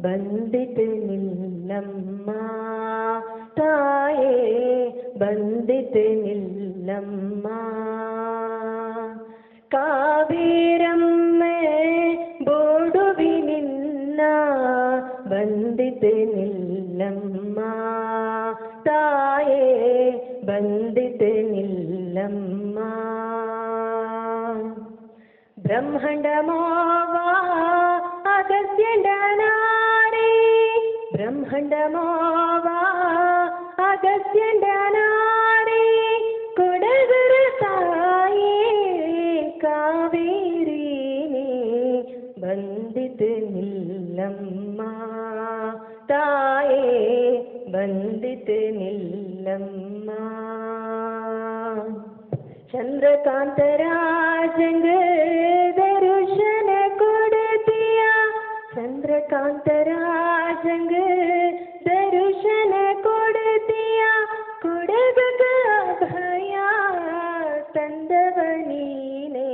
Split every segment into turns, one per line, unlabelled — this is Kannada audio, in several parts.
ಬಂದಿತು ನಿಲ್ಲಮ್ಮ ತಾಯೇ ಬಂದಿತು ನಿಲ್ಲಮ್ಮ ಕಾವೇರಮ್ಮೆ ಬೋಡುವಿ ನಿನ್ನ ಬಂದಿತು ನಿಲ್ಲಮ್ಮ ತಾಯೇ ಬಂದಿತು ನಿಲ್ಲಮ್ಮ ಬ್ರಹ್ಮಾಂಡ ಮಾವ ಅಗಸ್ತ್ಯಂಡನಾಡಿ ಬ್ರಹ್ಮಾಂಡ ಮಾವ ಅಗಸ್ತ್ಯಂಡನಾಡಿ ಕೊಡಗರ ತಾಯೇ ಕಾವೇರಿನೇ ಬಂದಿತು ನಿಲ್ಲಮ್ಮ ತಾಯೇ ಬಂದಿತು ನಿಲ್ಲಮ್ಮ ಚಂದ್ರಕಾಂತರಾಜಂಗ ದರ್ಶನ ಕೊಡತಿಯ ಚಂದ್ರಕಾಂತರಾಜಂಗ ದರ್ಶನ ಕೊಡತಿಯ ಕೊಡಗಗ ಭಯ ತಂದವನೀನೇ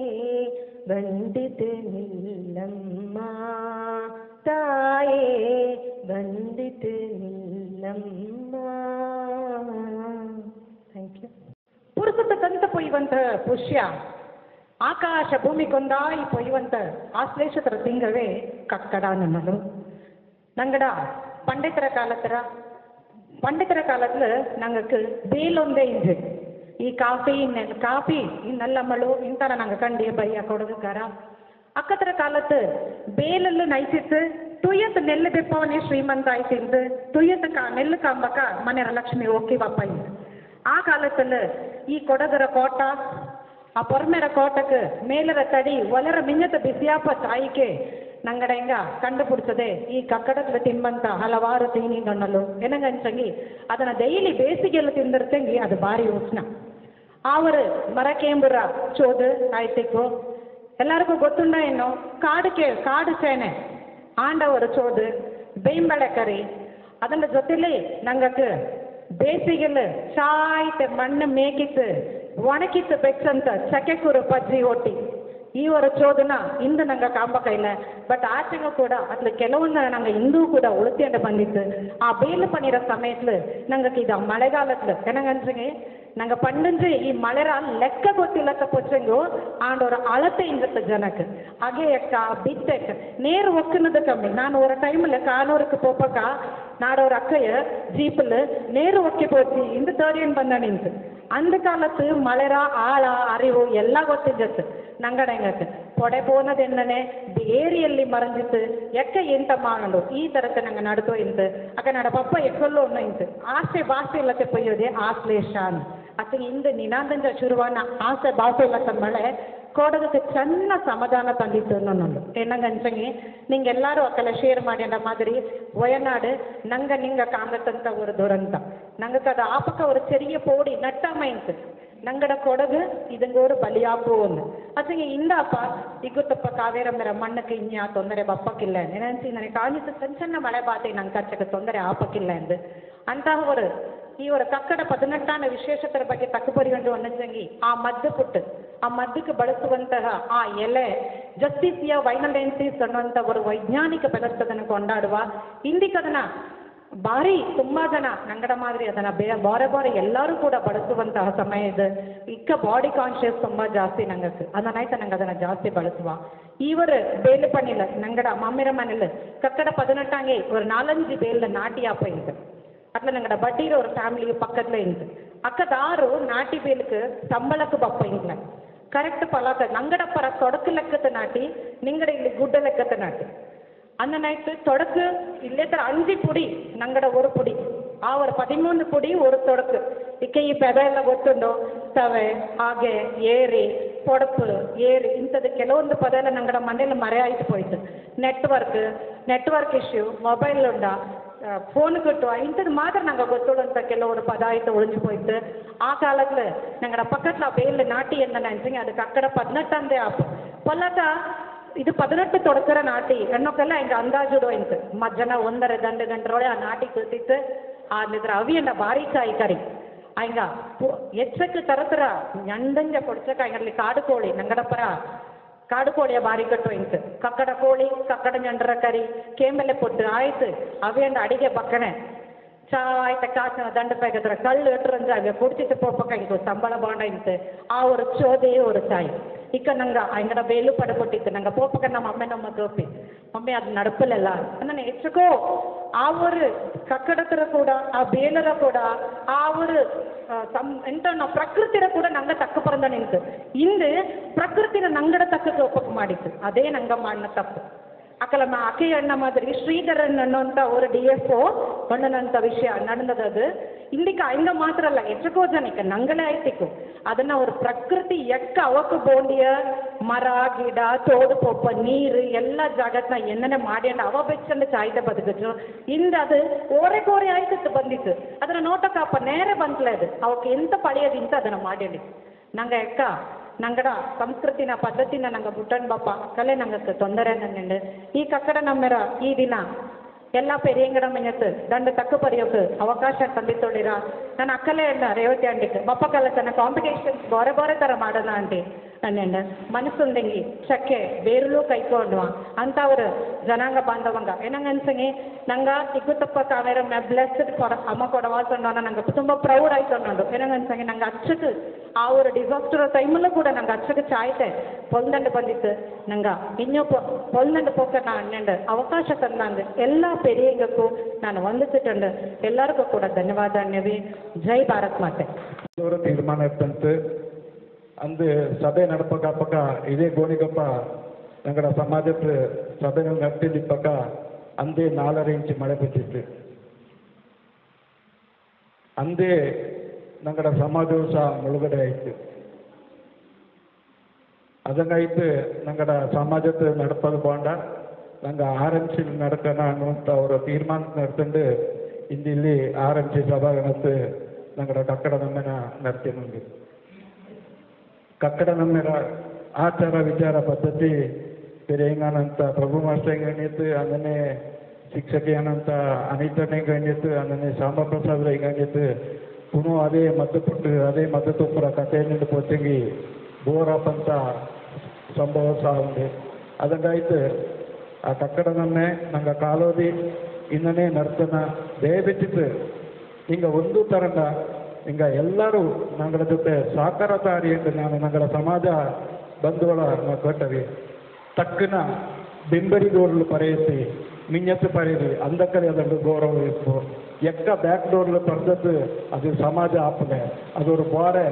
ಬಂದಿತು ನಿಲ್ಲಮ್ಮ ತಾಯೇ ಬಂದಿತು ನಿಲ್ಲಮ್ಮ. Thank you. ಪುರುಸತಕ್ಕಂತ ಪೊಯ್ಯುವಂತ ಪುಷ್ಯ ಆಕಾಶ ಭೂಮಿ ಕೊಂದಾಯಿ ಪೊಯ್ಯುವಂತ ಆಶ್ಲೇಷತರ ತಿಂಗಳೇ ಕಕ್ಕಡ ನನ್ನದು ನಂಗಡ ಪಂಡಿತರ ಕಾಲத்துல நாங்களுக்கு வேலொந்தே இன்று ಈ ಕಾಫಿ ಇನ್ನಲ್ಲಮ್ಮಳು ಇಂತರ ನಂಗೆ ಕಂಡಿ ಬಯ್ಯ ಕೊಡಗಕ್ಕಾರ ಅಕ್ಕತರ ಕಾಲത്ത് ಬೇಲಲ್ಲು ನೈಸಿತ್ತು ತುಯ್ಯತ್ ನೆಲ್ಲು ಬೆಪ್ಪವನೇ ಶ್ರೀಮಂತ ಆಯ್ತಿಂದು ತುಯ್ಯತ್ ನೆಲ್ಲು ಕಾಂಬಕ ಮನೆಯ ಲಕ್ಷ್ಮಿ ಓಕಿ ಬಪ್ಪ ಇದ್ದು ಆ ಕಾಲத்தில் ಈ ಕೊಡಗರ ಕೋಟ ಆ ಪೊರ್ಮೆರ ಕೋಟಕ್ಕೆ ಮೇಲರ ತಡಿ ಒಲರ ಮಿಂಜತ ಬಿಸಿಯಾಪ ತಾಯಿಕೆ ನಂಗಡ ಹೆಂಗ ಕಂಡುಪಿಡ್ತದೆ ಈ ಕಕ್ಕಡத்துல ತಿಂಬಂತ ಹಲವಾರು ತೀನಿಗಣ್ಣಲು ಏನಂಗಂಚಂಗಿ ಅದನ್ನ ಡೈಲಿ ಬೇಸಿಗೆಲ್ಲ ತಿಂದಿರ್ತಂಗಿ ಅದು ಭಾರಿ ಉಷ್ಣ ಆವರು ಮರಕೇಂಬುರ ಚೋದು ಆಯ್ತಿಕ್ಕು ಎಲ್ಲರಿಗೂ ಗೊತ್ತುಂಡ ಏನು ಕಾಡು ಸೇನೆ ಆಂಡವರು ಚೋದು ಬೇಂಬಳೆ ಕರಿ ಅದನ್ನ ಜೊತೆಲಿ ನಂಗಕ್ಕೆ ಬೇಸಿಗೆಲ್ಲ ಚಾಯ್ತೆ ಮಣ್ಣು ಮೇಕಿತ್ತು ಒಣಕಿತ್ತು ಬೆಚ್ಚಂತ ಚಕೆಕೂರು ಪಜ್ಜಿ ಒಟ್ಟಿ ಈ ವರ ಚೋದನ ಇಂದು ನಂಗೆ ಕಾಂಬಕ ಇಲ್ಲ ಬಟ್ ಆಚೆಗೂ ಕೂಡ ಅದ್ಲ ಕೆಲವೊಂದು ನಂಗೆ ಇಂದೂ ಕೂಡ ಉಳಿತಿಯಂಡು ಬಂದಿತ್ತು ಆ ಬೇಲು ಪಣಿರ ಸಮಯத்தில் ನಂಗೆ ಇದು ಮಳೆಗಾಲத்தில் ಏನಂಗಂದ್ರೆ ನಂಗೆ ಪಂಡಂಜು ಈ ಮಳೆರ ಲೆಕ್ಕ ಗೊತ್ತಿಲ್ಲಕ್ಕ ಪೊಚ್ಚಂಗು ಆಂಡೋರ ಅಳತೆ ಇಂಗತ್ತ ಜನಕ್ಕೆ ಹಾಗೆ ಎಕ್ಕ ಬಿತ್ತಕ್ಕ ನೇರು ಒಕ್ಕನದ ಕಮ್ಮಿ ನಾನು ஒரு டைம்ல ಕಾನೂருக்கு போப்பக்க நாடோர் அக்கைய ஜீப்பில் நேரு ஒக்கி போச்சு இந்த தேடியன் ಬಂದ ನಿಂತು அந்த ಕಾಲತ್ತು ಮಳೆರ ಆಳ ಅರಿವು ಎಲ್ಲ ಗೊತ್ತಿದ್ದತ್ತು ನಂಗಡ ಹೆಂಗಕ್ಕೆ ಪೊಡೆ ಪೋನದೆನ್ನನೆ ಬೇರಿಯಲ್ಲಿ ಮರಂಜಿತ್ತು ಎಕ್ಕ ಎಂತ ಮಾಡಲು ಈ ತರಕ್ಕೆ ನಂಗೆ ನಡ್ತೋ ಇಂತು ಅಕ್ಕ ನಡ ಪಪ್ಪ ಎಕ್ಕಲ್ಲೋ ಒನ್ನ ಇಂತು ಆಸೆ ಭಾಷೆ ಇಲ್ಲತ್ತೆ ಪೊಯ್ಯೋದೆ ಆಶ್ಲೇಷ ಅತ್ತ ಇಂದು ನಿನಾದಂಜ ಶುರುವಾನ ಆಸೆ ಭಾಷೆ ಇಲ್ಲತ್ತ ಮಳೆ ಕೊಡಗಕ್ಕೆ ಚೆನ್ನ ಸಮಾಧಾನ ತಂದಿತ್ತು ನನ್ನೊಂದು ಏನಂಗಂಚಂಗಿ ನಿಂಗೆಲ್ಲಾರು ಅಕ್ಕಲ್ಲ ಶೇರ್ ಮಾಡಿ ಅಂದ ಮಾದರಿ ವಯನಾಡು ನಿಂಗ ಕಾಂಗತ್ತಂತ ஒரு ದುರಂತ ನಂಗಕ್ಕೆ ಅದು ಆಪಕ್ಕ ஒரு ചെറിയ போடி நட்டாமைந்து ನಂಗಡ ಕೊಡಗು ಇದಂಗ ஒரு ಬಲಿಯಾಪು ಒಂದು ಅಸಂಗೆ ಇಂದಾಪ ಇಗುತ್ತಪ್ಪ ಕಾವೇರಮ್ಮರ ಮಣ್ಣಕ್ಕೆ ಇನ್ಯಾ ತೊಂದರೆ ಬಪ್ಪಕ್ಕಿಲ್ಲ ನೆನಸಿ ನನಗೆ ಕಾಣಿಸ ಸಣ್ಣ ಮಳೆ ಬಾತೆ ನಂಗೆ ಕಚ್ಚಕ್ಕೆ ತೊಂದರೆ ಆಪಕ್ಕಿಲ್ಲ ಎಂದು ಅಂತಹ ஒரு ಈ ஒரு ಕಕ್ಕಡ 18ನ ವಿಶೇಷತರ ಬಗ್ಗೆ ತಕ್ಕುಬರಿಗೊಂಡು ಅನ್ನಂಜಂಗಿ ಆ ಮದ್ದು ಪುಟ್ಟು ಆ ಮದ್ದಕ್ಕೆ ಬಳಸುವಂತಹ ಆ ಎಲೆ ಜಸ್ಟಿಸಿಯ ವೈನಲೆನ್ಸಿಸ್ ಅನ್ನುವಂಥ ಒಂದು ವೈಜ್ಞಾನಿಕ ಬೆಳಸ್ತದನ್ನು ಕೊಂಡಾಡುವ ಇಂದಿಕದನ್ನ ಭಾರಿ ತುಂಬಾ ಜನ ನಂಗಡ ಮಾದರಿ ಅದನ್ನ ಬಾರೆ ಎಲ್ಲರೂ ಕೂಡ ಬಳಸುವಂತಹ ಸಮಯ ಇದು ಇಕ್ಕ ಬಾಡಿ ಕಾನ್ಶಿಯಸ್ ತುಂಬಾ ಜಾಸ್ತಿ ನಂಗಕ್ಕೆ ಅದನ್ನಾಯ್ತು ನಂಗೆ ಅದನ್ನ ಜಾಸ್ತಿ ಬಳಸುವ ಇವರು ಬೇಲು ಪಣಿಲ್ಲ ನಂಗಡ ಮಮ್ಮಿರ ಮನೇಲಿ ಕಕ್ಕಡ 18 ஒரு 4-5 ಬೇಲ್ ನಾಟಿ ಆಪ ಇಂತು ಅಟ್ಲ ನಂಗಡ ಬಡ್ಡಿರೋ ஒரு ಫ್ಯಾಮಿಲಿಗೆ ಪಕ್ಕದಲ್ಲೇ ಇಂತು ಅಕ್ಕದಾರು ನಾಟಿ ಬೇಲಕ್ಕೆ ಸಂಬಳಕ್ಕೆ ಬಪ್ಪ ಇಲ್ಲ ಕರೆಕ್ಟ್ ಪಲಾತ ನಂಗಡ ಪರ ತೊಡಕು ಲೆಕ್ಕದ ನಾಟಿ ನಿಂಗಡ ಇಲ್ಲಿ ಗುಡ್ಡ ಲೆಕ್ಕದ ನಾಟಿ ಅನ್ನನಾಯ್ತು ತೊಡಕು ಇಲ್ಲೇ ತರ 5 ಪುಡಿ ನಂಗಡ ஒரு ಪುಡಿ ಆ ஒரு 13 ಪುಡಿ ஒரு ತೊಡಕು ಇಕ್ಕೆ ಈ ಪೆದ ಎಲ್ಲ ಗೊತ್ತುಂಡು ತವೆ ಹಾಗೆ ಏರಿ ಪೊಡಪು ಏರಿ ಇಂಥದ್ದು ಕೆಲವೊಂದು ಪದ ಎಲ್ಲ ನಂಗಡ ಮನೇಲಿ ಮರೆ ಆಯ್ತು ಹೋಯ್ತು ನೆಟ್ವರ್ಕ್ ಇಶ್ಯೂ ಮೊಬೈಲ್ ಉಂಡ ಫೋನ್ ಕಟ್ಟು ಇಂಥದ್ದು ಮಾತ್ರ ನಂಗೆ ಗೊತ್ತುಳ್ಳಂಥ ಕೆಲವರು ಪದ ಆಯ್ತು ಉಳಿஞ்சு போயிட்டு ಆ ಕಾಲದಲ್ಲಿ ನಂಗಡ ಪಕ್ಕದ ಬೇಲ್ ನಾಟಿ என்ன நினைச்சீங்க அதுக்கு அக்கட 18 ஆப்பு பொல்லாட்ட ಇದು 18 ತೊಡಕರ ನಾಟಿ ಎಣ್ಣೊಕ್ಕೆಲ್ಲ ಹಿಂಗೆ ಅಂದಾಜುಡು ಇಂತು ಮಧ್ಯಾಹ್ನ 1:30 ಗಂಟೆ ಆ ನಾಟಿ ಕೂತಿತ್ತು ಆದ್ರ ಅವಿಯನ್ನ ಭಾರಿ ಕಾಯಿ ಕರಿ ಹಿಂಗ ಎಚ್ಚಕ್ಕೆ ತರತರ ñಂಡಂಜ ಕೊಡ್ಚಕ ಹಿಂಗಲ್ಲಿ ಕಾಡು ಕೋಳಿ ನಂಗಡ ಪರ ಕಾಡು ಕೋಳಿಯ ಬಾರಿ ಕಟ್ಟು ಇಂತು ಕಕ್ಕಡ ಕೋಳಿ ಕಕ್ಕಡ ñಂಡ್ರ ಕರಿ ಕೇಂಬಲೆ ಪೊಟ್ಟು ಆಯ್ತು ಅವೇಂಡ ಅಡಿಗೆ ಬಕ್ಕನೆ ಚಾಯ್ತ ಕಾಚಿನ ದಂಡ ಪೈಗದ್ರ ಕಳ್ಳು ಎಟ್ರಂಜಾಗ ಕುಡ್ತಿತ್ತು ಪೋಪಕ್ಕ ಇಂಕು ಸಂಬಳ ಬಾಂಡ ಇಂತು ಆ ஒரு ಚೋದೇ ஒரு ಚಾಯ್ ಇಕ್ಕ ನಂಗೆ ಅಂಗಡ ಬೇಲು ಪಡಕೊಟ್ಟಿತ್ತು ನಂಗೆ ಪೋಪಕ್ಕ ನಮ್ಮ ಅಮ್ಮೆ ನಮ್ಮ ತೋಪಿ ಮಮ್ಮಿ ಅದು ನಡಪಲೆಲ್ಲ ನಾನು ಹೆಚ್ಚುಕೋ ಆ ஒரு ಕಕ್ಕಡತರ ಕೂಡ ಆ ಬೇಲರ ಕೂಡ ಆ ஒரு ಎಂತ ನಾವು ಪ್ರಕೃತಿರ ಕೂಡ ನಂಗೆ ತಕ್ಕ ಪರಂದ ನಿಂತು ಇಂದು ಪ್ರಕೃತಿನ ನಂಗಡ ತಕ್ಕ ಒಪ್ಪಕ್ಕೆ ಮಾಡಿತ್ತು ಅದೇ ನಂಗೆ ಮಾಡಿನ ತಪ್ಪು ಅಕ್ಕಲ ಅಕ್ಕಿ ಅಣ್ಣ ಮಾದರಿ ಶ್ರೀಧರನ್ ಅನ್ನೋಂಥ ஒரு DFO பண்ணனಂಥ ವಿಷಯ ನಡೆದದು ಇಂದಿಕ ಹಿಂಗ ಮಾತ್ರ ಅಲ್ಲ ಹೆಚ್ಚಕೋ ಜನಕ್ಕೆ ನಂಗಲೇ ಆಯ್ತಿಕ್ಕು ಅದನ್ನ ஒரு ಪ್ರಕೃತಿ ಎಕ್ಕ ಅವಕ್ಕೆ ಬೋಂಡಿಯ ಮರ ಗಿಡ ತೋಡು ಪೊಪ್ಪ ನೀರು ಎಲ್ಲ ಜಾಗತ್ನ ಎಣ್ಣನೆ ಮಾಡಿ ಅವ ಬೆಚ್ಚಂದು ಚಾಯ್ದ ಬದುಕಿದ್ರು ಇಂದ ಅದು ಓರೆ ಕೋರೆ ಆಯ್ತಿತ್ತು ಬಂದಿತ್ತು ಅದನ್ನ ನೋಟಕ್ಕಪ್ಪ ನೇರೆ ಬಂತಲೇ ಅದು ಅವಕ್ಕೆ ಎಂತ ಪಡೆಯೋದಿಂತ ಅದನ್ನ ಮಾಡಿ ನಂಗೆ ಎಕ್ಕ ನಂಗಡ ಸಂಸ್ಕೃತಿನ ಪದ್ಧತಿನ ನಂಗೆ ಬುಟ್ಟನ್ ಬಾಪ ಅಕ್ಕಲೇ ನಂಗೆ ತೊಂದರೆ ನನ್ನುಂಡು ಈ ಕಕ್ಕಡ ನಮ್ಮೆರ ಈ ದಿನ ಎಲ್ಲ ಪೆರಿಯಂಗಡ ಮೆನೆತ್ತು ದಂಡ ತಕ್ಕ ಪರಿಯೋಕೆ ಅವಕಾಶ ತಂದಿತ್ತೊಳಿರ ನಾನು ಅಕ್ಕಲೇ ಅಣ್ಣ ರೇವತಿ ಅಂಡಿಕ್ಕೆ ಬಪ್ಪ ಕಲ ತನ್ನ ಕಾಂಪಿಟೇಷನ್ಸ್ ಬೇರೆ ಥರ ಮಾಡೋಣ ಅಂಟಿ ನನ್ನೆಂಡ ಮನಸ್ಸುಂಡೆಂಗಿ ಚಕ್ಕೆ ಬೇರುಲು ಕೈಕೊಂಡು ಅಂಥವ್ರು ಜನಾಂಗ ಬಾಂಧವಂಗ ಏನಂಗೆ ಅನ್ಸಂಗಿ ನಂಗೆ ಇಕ್ಕುತ್ತಪ್ಪ ಕಾವೇರ ಬ್ಲೆಸ್ಡ್ ಅಮ್ಮ ಕೊಡವಾಸೊಂಡು ನಂಗೆ ತುಂಬ ಪ್ರೌಡ್ ಆಯ್ತು ಅನ್ನೋದು ಏನಂಗೆ ಅನ್ಸಂಗಿ ನಂಗೆ ಅಚ್ಚಕ್ಕೆ ಆ ஒரு ಡಿಸಾಸ್ಟರ್ ಟೈಮಲ್ಲೂ ಕೂಡ ನಂಗೆ ಅಚ್ಚಕ್ಕೆ ಚಾಯ್ತೆ ಪೊಲ್ದಂಡು ಬಂದಿತ್ತು ನಂಗೆ ಇನ್ನೂ ಪೊಲ್ದಂಡು ಪೋಕ ನಾ ಅಣ್ಣಂಡು ಅವಕಾಶ ತಂದಂದು ಎಲ್ಲ ಪೆರಿಯಂಗಕ್ಕೂ ನಾನು ವಂದಿಸಿಟ್ಟಂಡು ಎಲ್ಲರಿಗೂ ಕೂಡ ಧನ್ಯವಾದ ಅಣ್ಣವಿ ಜೈ ಭಾರತ್ ಮಾತೆ
ತೀರ್ಮಾನ ಇತ್ತಂತೆ ಅಂದು ಸಭೆ ನಡಪಕ್ಕ ಇದೇ ಗೋಣಿಗಪ್ಪ ನಂಗಡ ಸಮಾಜದ ಸಭೆ ನಡ್ತಿದ್ದಕ್ಕ ಅಂದೇ 4 ಇಂಚು ಮಳೆ ಬಂದಿತ್ತು ಅಂದೇ ನಂಗಡ ಸಮಾಜವು ಸಹ ಮುಳುಗಡೆ ಆಯಿತು ಅದಂಗಾಯ್ತು ನಂಗಡ ಸಮಾಜದ ನಡಪದ ಬಾಂಡ ನಂಗೆ RMC ನಡ್ಕಣ ಅನ್ನುವಂಥ ಅವರ ತೀರ್ಮಾನ ನಡ್ಕೊಂಡು ಇಂದಿಲ್ಲಿ RMC ಸಭಾಗಣತ್ತು ನಂಗಡ ಕಕ್ಕಡ ನಮ್ಮೆನ ನಡ್ತೀನಿ ಕಕ್ಕಡ ನಮ್ಮೆರ ಆಚಾರ ವಿಚಾರ ಪದ್ಧತಿ ಬೇರೆ ಹೆಂಗನಂತ ಪ್ರಭು ಮಾಸ್ಟರ್ ಹೆಂಗಣಿತ್ತು ಅಂದನೆ ಶಿಕ್ಷಕಿ ಏನಂತ ಅನಿತನೇ ಗಣ್ಯತ್ತು ಅಂದನೆ ಶ್ಯಾಮ ಪ್ರಸಾದ್ ಹೆಂಗಾಗಿತ್ತು ಪುನಃ ಅದೇ ಮದ್ದು ಅದೇ ಮದ್ದು ತುಪ್ಪರ ಕಥೆಯನ್ನು ಪೋಚಂಗಿ ಬೋರಪ್ ಅಂತ ಸಂಭವ ಸಹ ಉಂಟು ಅದಂಗಾಯ್ತು ಆ ಕಕ್ಕಡ ನಮ್ಮೆ ನಂಗೆ ಕಾಲೋದಿ ಇನ್ನನೇ ನರ್ತನ ದಯವಿಟ್ಟಿತ್ತು ಹಿಂಗೆ ಒಂದು ಥರದ ಹಿಂಗೆ ಎಲ್ಲರೂ ನಂಗಳ ಜೊತೆ ಸಾಕಾರತಾರಿ ಎಂದು ನಾನು ನಂಗಳ ಸಮಾಜ ಬಂಧುಗಳ ಕೊಟ್ಟವಿ ತಕ್ಕನ ಬೆಂಬರಿಗೋರ್ಲು ಪರೆಯಿಸಿ ಮಿಂಜತ್ತು ಪರೆಯಿರಿ ಅಂದಕ್ಕರೆ ಅದನ್ನು ಗೌರವಿಸು ಎಕ್ಕ ಬ್ಯಾಕ್ ಡೋರ್ಲು ಪಡೆದದ್ದು ಅದು ಸಮಾಜ ಆಪನೆ ಅದೊಂದು ಬಾರೆ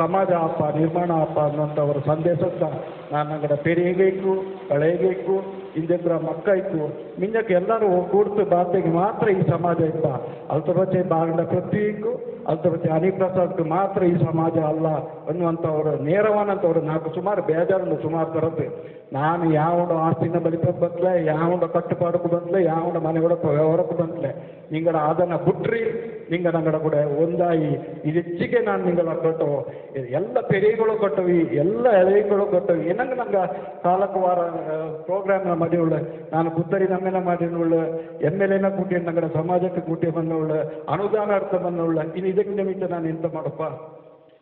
ಸಮಾಜ ಆಪ ನಿರ್ಮಾಣ ಆಪ ಅನ್ನೋಂಥ ಅವರ ಸಂದೇಶದ ನಾನು ನಂಗಡ ಪೆರಿಯಬೇಕು ಹಳೆಯಬೇಕು ಇಂದೆಂದ್ರ ಮಕ್ಕ ಇತ್ತು ಮಿಂಜಕ್ಕೆ ಎಲ್ಲರೂ ಕೂಡ್ತು ಬಾತೆಗೆ ಮಾತ್ರ ಈ ಸಮಾಜ ಇಪ್ಪ ಅಲ್ತಬಚ್ಚೆ ಬಾಗಂಡ ಪ್ರತಿಗೂ ಅಲ್ತಬಚ್ಚೆ ಹರಿಪ್ರಸಾದ್ಗೆ ಮಾತ್ರ ಈ ಸಮಾಜ ಅಲ್ಲ ಅನ್ನುವಂಥವ್ರು ನೇರವಾನಂತವ್ರು ನಾಲ್ಕು ಸುಮಾರು ಬೇಜಾರನ್ನು ಸುಮಾರು ತರದ್ದು ನಾನು ಯಾವೊಂದು ಆಸ್ತಿನ ಬಲಿಪಕ್ಕೆ ಬಂತಲೆ ಯಾವೊಂದು ಕಟ್ಟುಪಾಡಕ್ಕೂ ಬಂತಲೆ ಯಾವೊಂದು ಮನೆಗಳ ವ್ಯವಹಾರಕ್ಕೂ ಬಂತಲೆ ನಿಂಗಡ ಅದನ್ನು ಬಿಟ್ರಿ ನಿಂಗ ನಂಗಡ ಕೂಡ ಒಂದಾಯಿ ಇದು ಹೆಚ್ಚಿಗೆ ನಾನು ನಿಂಗಳ ಕೊಟ್ಟು ಎಲ್ಲ ಪೆರಿಗಳು ಕೊಟ್ಟವಿ ಎಲ್ಲ ಎಳೆಗಳು ಕೊಟ್ಟವಿ ಏನಂಗೆ ನಂಗೆ ಕಾಲಕ್ಕೆ ವಾರ ಪ್ರೋಗ್ರಾಮ್ನ ಮಾಡಿವಳು ನಾನು ಪುತ್ತರಿ ನಮ್ಮೆನ ಮಾಡಿನವಳು MLA ಕೂಟಿ ನಂಗಡ ಸಮಾಜಕ್ಕೆ ಕೂಟಿ ಬಂದವಳು ಅನುದಾನ ಅರ್ಥ ಬಂದವಳು ಇನ್ನು ಇದಕ್ಕೆ ನಿಮಿತ್ತ ನಾನು ಎಂತ ಮಾಡಪ್ಪ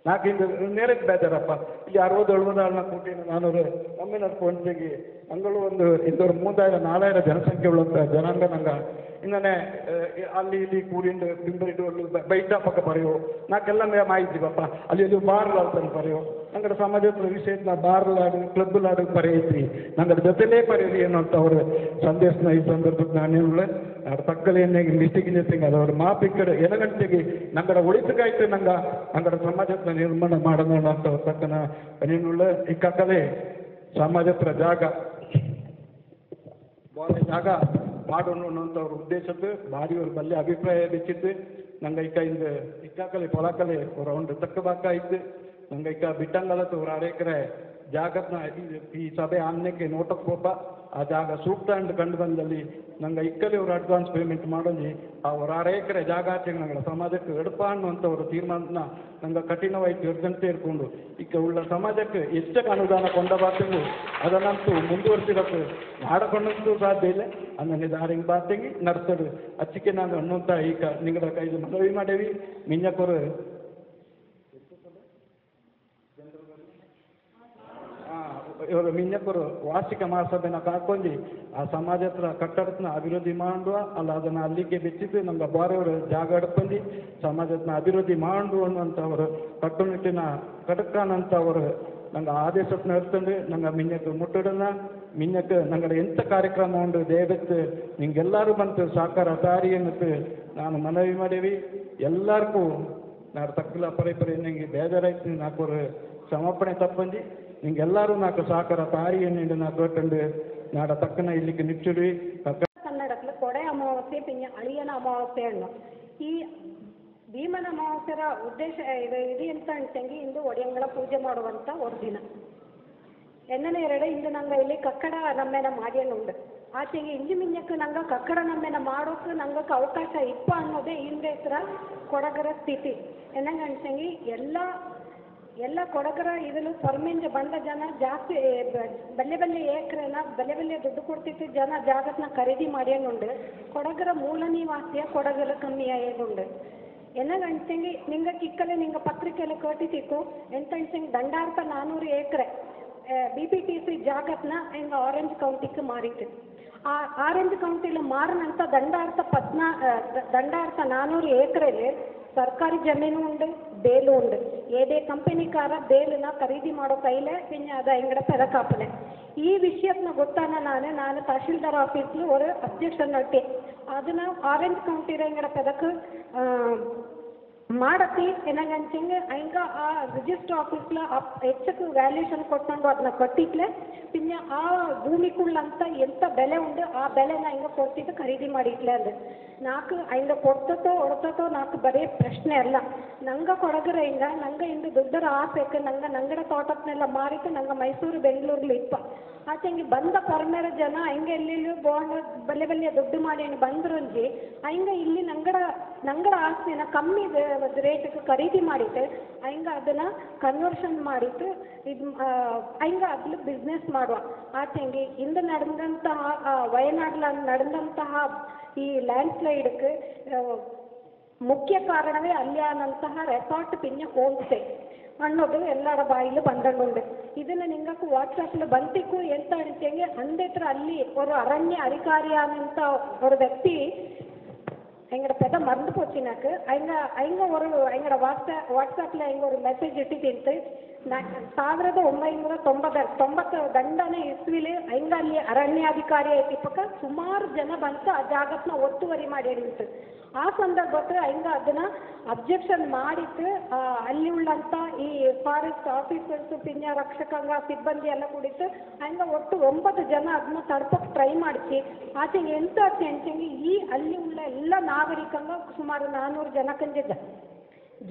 ನಾಲ್ಕಿಂದ ನೇರಕ್ಕೆ ಬೇಜಾರಪ್ಪ ಇಲ್ಲಿ 60-70 ಕೂಟಿ ನಾನೂರು ಒಮ್ಮೆ ನಡ್ಕೊಂಡ್ಗಿ ಅಂಗಳು ಒಂದು ಇಂದವ್ರು 3000-4000 ಜನಸಂಖ್ಯೆ ಉಳ್ಳಂಥ ಜನಾಂಗ ನಂಗೆ ಇನ್ನೇ ಅಲ್ಲಿ ಇಲ್ಲಿ ಕೂಡಿಂಡು ಬಿಂಬರಿಡು ಬೈಟ ಪಕ್ಕ ಬರೆಯೋ ನಾಕೆಲ್ಲ ಮಾಹಿತಿ ಬಪ್ಪ ಅಲ್ಲಿ ಬಾರ್ಲ್ ಆಡ್ತಾನೆ ಬರೆಯೋ ನಂಗಡ ಸಮಾಜದ ವಿಷಯದ ಬಾರ್ಲಾಡು ಕ್ಲಬ್ಲಾಡು ಬರೆಯಿದ್ರಿ ನಂಗಡ ಜೊತೆಲೇ ಬರೆಯಿರಿ ಅನ್ನೋಂಥ ಅವ್ರ ಸಂದೇಶನ ಈ ಸಂದರ್ಭಕ್ಕೆ ನಾನೇನು ತಕ್ಕಲೆ ಮಿಸ್ಟಿಕ್ ಜೊತೆಗೆ ಅದವ್ರ ಮಾಪಿಕ್ಕಡೆ ಎನಗಂಟೆಗೆ ನಂಗಡ ಉಳಿತಕ್ಕಾಯ್ತು ನಂಗಡ ಸಮಾಜದ ನಿರ್ಮಾಣ ಮಾಡೋಣ ಅಂತ ತಕ್ಕನ ನೀನುಳ್ಳ ಈ ಕಕ್ಕಲೆ ಸಮಾಜದ ಜಾಗ ಜಾಗ ಮಾಡೋಣ ಅನ್ನೋಂಥವ್ರ ಉದ್ದೇಶದ್ದು ಭಾರಿ ಅವ್ರ ಬಲ್ಲೆ ಅಭಿಪ್ರಾಯ ಬೆಚ್ಚಿತ್ತು ನಂಗೆ ಇಂದ ಇಕ್ಕಾಕಲೆ ಪೊಲಕಲೆ ರೌಂಡ್ ತಕ್ಕ ಇತ್ತು ನಂಗೆ ಬಿಟ್ಟಂಗಲತ್ತು ಅವ್ರ ಅರೆಕರೆ ಜಾಗತ್ನ ಈ ಸಭೆ ಆನ್ಯಕ್ಕೆ ನೋಟಕ್ಕೆ ಹೋಪ ಆ ಜಾಗ ಸೂಕ್ತ ಅಂಡ್ ಕಂಡು ಬಂದಲ್ಲಿ ನಂಗೆ ಇಕ್ಕಲ್ಲಿ ಅವ್ರು ಅಡ್ವಾನ್ಸ್ ಪೇಮೆಂಟ್ ಮಾಡೋದು ಅವ್ರ 6 ಎಕರೆ ಜಾಗ ಆಚೆಗೆ ನಂಗೆ ಸಮಾಜಕ್ಕೆ ಎಡಪ ಅನ್ನುವಂಥವ್ರ ತೀರ್ಮಾನ ನಂಗೆ ಕಠಿಣವಾಯ್ತು ಎಡ್ದಂತೆ ಇರ್ಕೊಂಡು ಈಗ ಉಳ್ಳ ಸಮಾಜಕ್ಕೆ ಎಷ್ಟಕ್ಕೆ ಅನುದಾನ ಕೊಂಡಬಾರ್ದು ಅದನ್ನಂತೂ ಮುಂದುವರಿಸಿರಕ್ಕೆ ಮಾಡಕೊಂಡಂತೂ ಸಾಧ್ಯ ಇಲ್ಲ ಅನ್ನೋ ದಾರಿಗೆ ಬಾತೆಂಗಿ ನಡ್ಸೋದು ಅಚ್ಚಿಕೆ ನಾನು ಅನ್ನುವಂಥ ಈಗ ನಿಂಗಡ ಕೈದು ಮನವಿ ಮಾಡೇವಿ ಮಿಂಜಕರು ಇವರು ಮಿಂಜಕ್ಕರು ವಾರ್ಷಿಕ ಮಹಾಸಭೆನ ಕಾಕೊಂಡಿ ಆ ಸಮಾಜ ಹತ್ರ ಕಟ್ಟಡತನ ಅಭಿವೃದ್ಧಿ ಮಾಡುವ ಅಲ್ಲ ಅದನ್ನು ಅಲ್ಲಿಗೆ ಬೆಚ್ಚಿದ್ದು ನಮ್ಗೆ ಬಾರವರು ಜಾಗ ಅಡ್ಪಂದು ಸಮಾಜದನ್ನ ಅಭಿವೃದ್ಧಿ ಮಾಡು ಅನ್ನುವಂಥವರು ಕಟ್ಟುನಿಟ್ಟಿನ ಕಟಕಾನಂತವರು ನಂಗೆ ಆದೇಶನ ಇರ್ತಂಡು ನಂಗೆ ಮಿಂಜಕ್ಕೆ ಮುಟ್ಟಿಡಲ್ಲ ಮಿಂಜಕ್ಕೆ ನಂಗಡೆ ಎಂಥ ಕಾರ್ಯಕ್ರಮ ಉಂಡು ದಯವಿಟ್ಟು ನಿಂಗೆಲ್ಲರೂ ಬಂತು ಸಾಕಾರ ದಾರಿ ಅನ್ನಿತ್ತು ನಾನು ಮನವಿ ಮಾಡೀವಿ ಎಲ್ಲರಿಗೂ ನಾನು ತಕ್ಕಲ ಪರಿ ನಂಗೆ ಬೇಜಾರಾಯ್ತು ನಾಲ್ಕು ಸಮರ್ಪಣೆ ತಪ್ಪಂದು ನಿಂಗೆಲ್ಲರೂ ನಾಲ್ಕು ಸಾಕಾರ ತಾರಿಯನ್ನು ನಾವು ಕೊಟ್ಟಂಡು ನಾಡ ತಕ್ಕನ ಇಲ್ಲಿಗೆ ನಿಚ್ಚಿಡ್ವಿ
ಕನ್ನಡದಲ್ಲಿ ಕೊಡೆ ಅಮಾವಾಸ್ಯೆ ಪಿಂಜ ಅಳಿಯನ ಅಮಾವಾಸ್ಯೆ ಅನ್ನು ಈ ಭೀಮನ ಅಮಾವಾಸ್ಯರ ಉದ್ದೇಶ ಇದು ಎಂತ ಅಂತಂಗಿ ಇಂದು ಒಡೆಯಂಗಳ ಪೂಜೆ ಮಾಡುವಂಥ ಒಂದು ದಿನ ಎಣ್ಣನೆ ಎರಡು ಇಂದು ನಂಗೆ ಇಲ್ಲಿ ಕಕ್ಕಡ ನಮ್ಮೆನ ಮಾಡ್ಯನುಂಡು ಆಚೆಗೆ ಇಂಜಿ ಮಿಂಜಕ್ಕೆ ನಂಗೆ ಕಕ್ಕಡ ನಮ್ಮೆನ ಮಾಡೋಕೆ ನಂಗೆ ಅವಕಾಶ ಇಪ್ಪ ಅನ್ನೋದೇ ಇಂದ ಹೆಸರ ಕೊಡಗರ ಸ್ಥಿತಿ ಎನ್ನಂಗೆ ಅಂತಂಗಿ ಎಲ್ಲ ಕೊಡಗರ ಇದನ್ನು ಪರ್ಮಿಂದ ಬಂದ ಜನ ಜಾಸ್ತಿ ಬಲ್ಲೆ ಏಕ್ರೆನ ಬಲ್ಲೆ ದುಡ್ಡು ಕೊಡ್ತಿತ್ತು ಜನ ಜಾಗತ್ನ ಖರೀದಿ ಮಾಡ್ಯನುಂಡು ಕೊಡಗರ ಮೂಲ ನಿವಾಸಿಯ ಕೊಡಗರ ಕಮ್ಮಿ ಆಯದುಂಡು ಎನ್ನಂಗೆ ಅಂತಂಗಿ ನಿಂಗೆ ಕಿಕ್ಕಲೆ ನಿಂಗೆ ಪತ್ರಿಕೆಯಲ್ಲಿ ಕಟ್ಟಿಸಿತ್ತು ಎಂತ ಅಂತಂಗಿ ದಂಡಾರ್ಥ 400 ಏಕ್ರೆ BPTC ಜಾಗತ್ನ ಹಿಂಗೆ ಆರೆಂಜ್ ಕೌಂಟಿಗೆ ಮಾರಿತ್ತು ಆ ಆರೆಂಜ್ ಕೌಂಟಿಲಿ ಮಾರಿನಂಥ ದಂಡಾರ್ಥ 400 ಏಕ್ರೆಲಿ ಸರ್ಕಾರಿ ಜಮೀನು ಉಂಡು ಬೇಲು ಉಂಡು ಏದೇ ಕಂಪನಿಕಾರ ಬೇಲನ್ನ ಖರೀದಿ ಮಾಡೋ ಕೈಲೇ പിന്നെ ಅದು ಎಂಗಡ ಪೆದಕಾಪನೆ ಈ ವಿಷಯನ ಗೊತ್ತಾನ ನಾನು ತಹಶೀಲ್ದಾರ್ ಆಫೀಸ್ಲು ஒரு ಅಬ್ಜೆಕ್ಷನ್ ನಟ್ಟಿ ಅದನ್ನ ಆರೆಂಜ್ ಕೌಂಟಿ ಎಂಗಡ ಪೆದಕ್ ಮಾಡತ್ತಿ ಏನಂಗಂಚಂಗೆ ಹಂಗ ಆ ರಿಜಿಸ್ಟರ್ ಆಫೀಸ್ಲ ಹೆಚ್ಚಕ್ಕೆ ವ್ಯಾಲ್ಯೂಷನ್ ಕೊಟ್ಕೊಂಡು ಅದನ್ನ ಕಟ್ಟಿಕ್ಲೆ പിന്നെ ಆ ಭೂಮಿಕುಳ್ಳಂತ ಎಂತ ಬೆಲೆ ಉಂಡು ಆ ಬೆಲೆನ ಹಿಂಗೆ ಕೊಟ್ಟಿದ್ದು ಖರೀದಿ ಮಾಡಿಟ್ಲೆ ಅದು ನಾಲ್ಕು ಹಿಂಗೆ ಕೊಡ್ತತೋ ಹೊಡ್ತತೋ ನಾಲ್ಕು ಬರೀ ಪ್ರಶ್ನೆ ಅಲ್ಲ ನಂಗೆ ಕೊಡಗರ ಹಿಂಗೆ ನಂಗೆ ಇಂದು ದುಡ್ಡರ ಆಸೆಕ್ಕೆ ನಂಗಡ ತೋಟದನ್ನೆಲ್ಲ ಮಾರಿಟ್ಟು ನಂಗೆ ಮೈಸೂರು ಬೆಂಗಳೂರಲ್ಲಿ ಇಪ್ಪ ಆಚೆ ಹಿಂಗೆ ಬಂದ ಪರಮೇರ ಜನ ಹಿಂಗೆ ಎಲ್ಲೆಲ್ಲೂ ಬಾಂಡ್ ಬಲ್ಲೆ ದುಡ್ಡು ಮಾಡಿ ಬಂದ್ರಂಜಿ ಹಂಗೆ ಇಲ್ಲಿ ನಂಗಡ ಆಸ್ತಿನ ಕಮ್ಮಿ ರೇಟಿಗೆ ಖರೀದಿ ಮಾಡಿಟ್ಟು ಹಂಗೆ ಅದನ್ನು ಕನ್ವರ್ಷನ್ ಮಾಡಿಟ್ಟು ಇದು ಹಂಗೆ ಅದ್ಲು ಬಿಸ್ನೆಸ್ ಮಾಡುವ ಆಚೆ ಹಿಂಗೆ ಹಿಂದೆ ನಡೆದಂತಹ ವಯನಾಡ್ಲ ನಡೆದಂತಹ ಈ ಲ್ಯಾಂಡ್ ಸ್ಲೈಡ್ಗೆ ಮುಖ್ಯ ಕಾರಣವೇ ಅಲ್ಲಿಯಾನಂತಹ ರೆಸಾರ್ಟ್ പിന്നെ ಹೋಮ್ ಸ್ಟೇ ಅನ್ನೋದು ಎಲ್ಲರ ಬಾಯಿಲು ಬಂದಂಗುಂಡು ಇದನ್ನು ನಿಂಗಕ್ಕೂ ವಾಟ್ಸಪ್ಲು ಬಂತಿಕ್ಕು ಎಂತ ಅನಿಸಂಗೆ ಅಂದೇತ್ರ ಅಲ್ಲಿ ஒரு ಅರಣ್ಯ ಅಧಿಕಾರಿಯಾನಂತ ஒரு ವ್ಯಕ್ತಿ எங்களோட பெதை மறந்து போச்சு எனக்கு எங்களோட வாட்ஸ்அப்பில் எங்கள் ஒரு மெசேஜ் இಟ್ಟಿದ್ದು 1990 ದಂಡನೆ ಇಸ್ವಿಲಿ ಅಲ್ಲಿ ಅರಣ್ಯಾಧಿಕಾರಿ ಐತಿಪ್ಪಕ್ಕ ಸುಮಾರು ಜನ ಬಂತು ಆ ಜಾಗತ್ನ ಒತ್ತುವರಿ ಮಾಡಿ ನಿಂತು ಆ ಸಂದರ್ಭಕ್ಕೆ ಅದನ್ನ ಅಬ್ಜೆಕ್ಷನ್ ಮಾಡಿಟ್ಟು ಅಲ್ಲಿ ಉಳ್ಳಂತ ಈ ಫಾರೆಸ್ಟ್ ಆಫೀಸರ್ಸ್ ಪಿನ್ಯ ರಕ್ಷಕಂಗ ಸಿಬ್ಬಂದಿ ಎಲ್ಲ ಕುಡಿತು ಒಟ್ಟು 9 ಜನ ಅದನ್ನ ತಡ್ಪಕ್ಕೆ ಟ್ರೈ ಮಾಡಿಸಿ ಆಚೆ ಎಂತ ಅಂಚಂಗೆ ಈ ಅಲ್ಲಿ ಉಳ್ಳ ಎಲ್ಲ ನಾಗರಿಕಂಗ ಸುಮಾರು 400 ಜನಕ್ಕಂದಿದ್ದ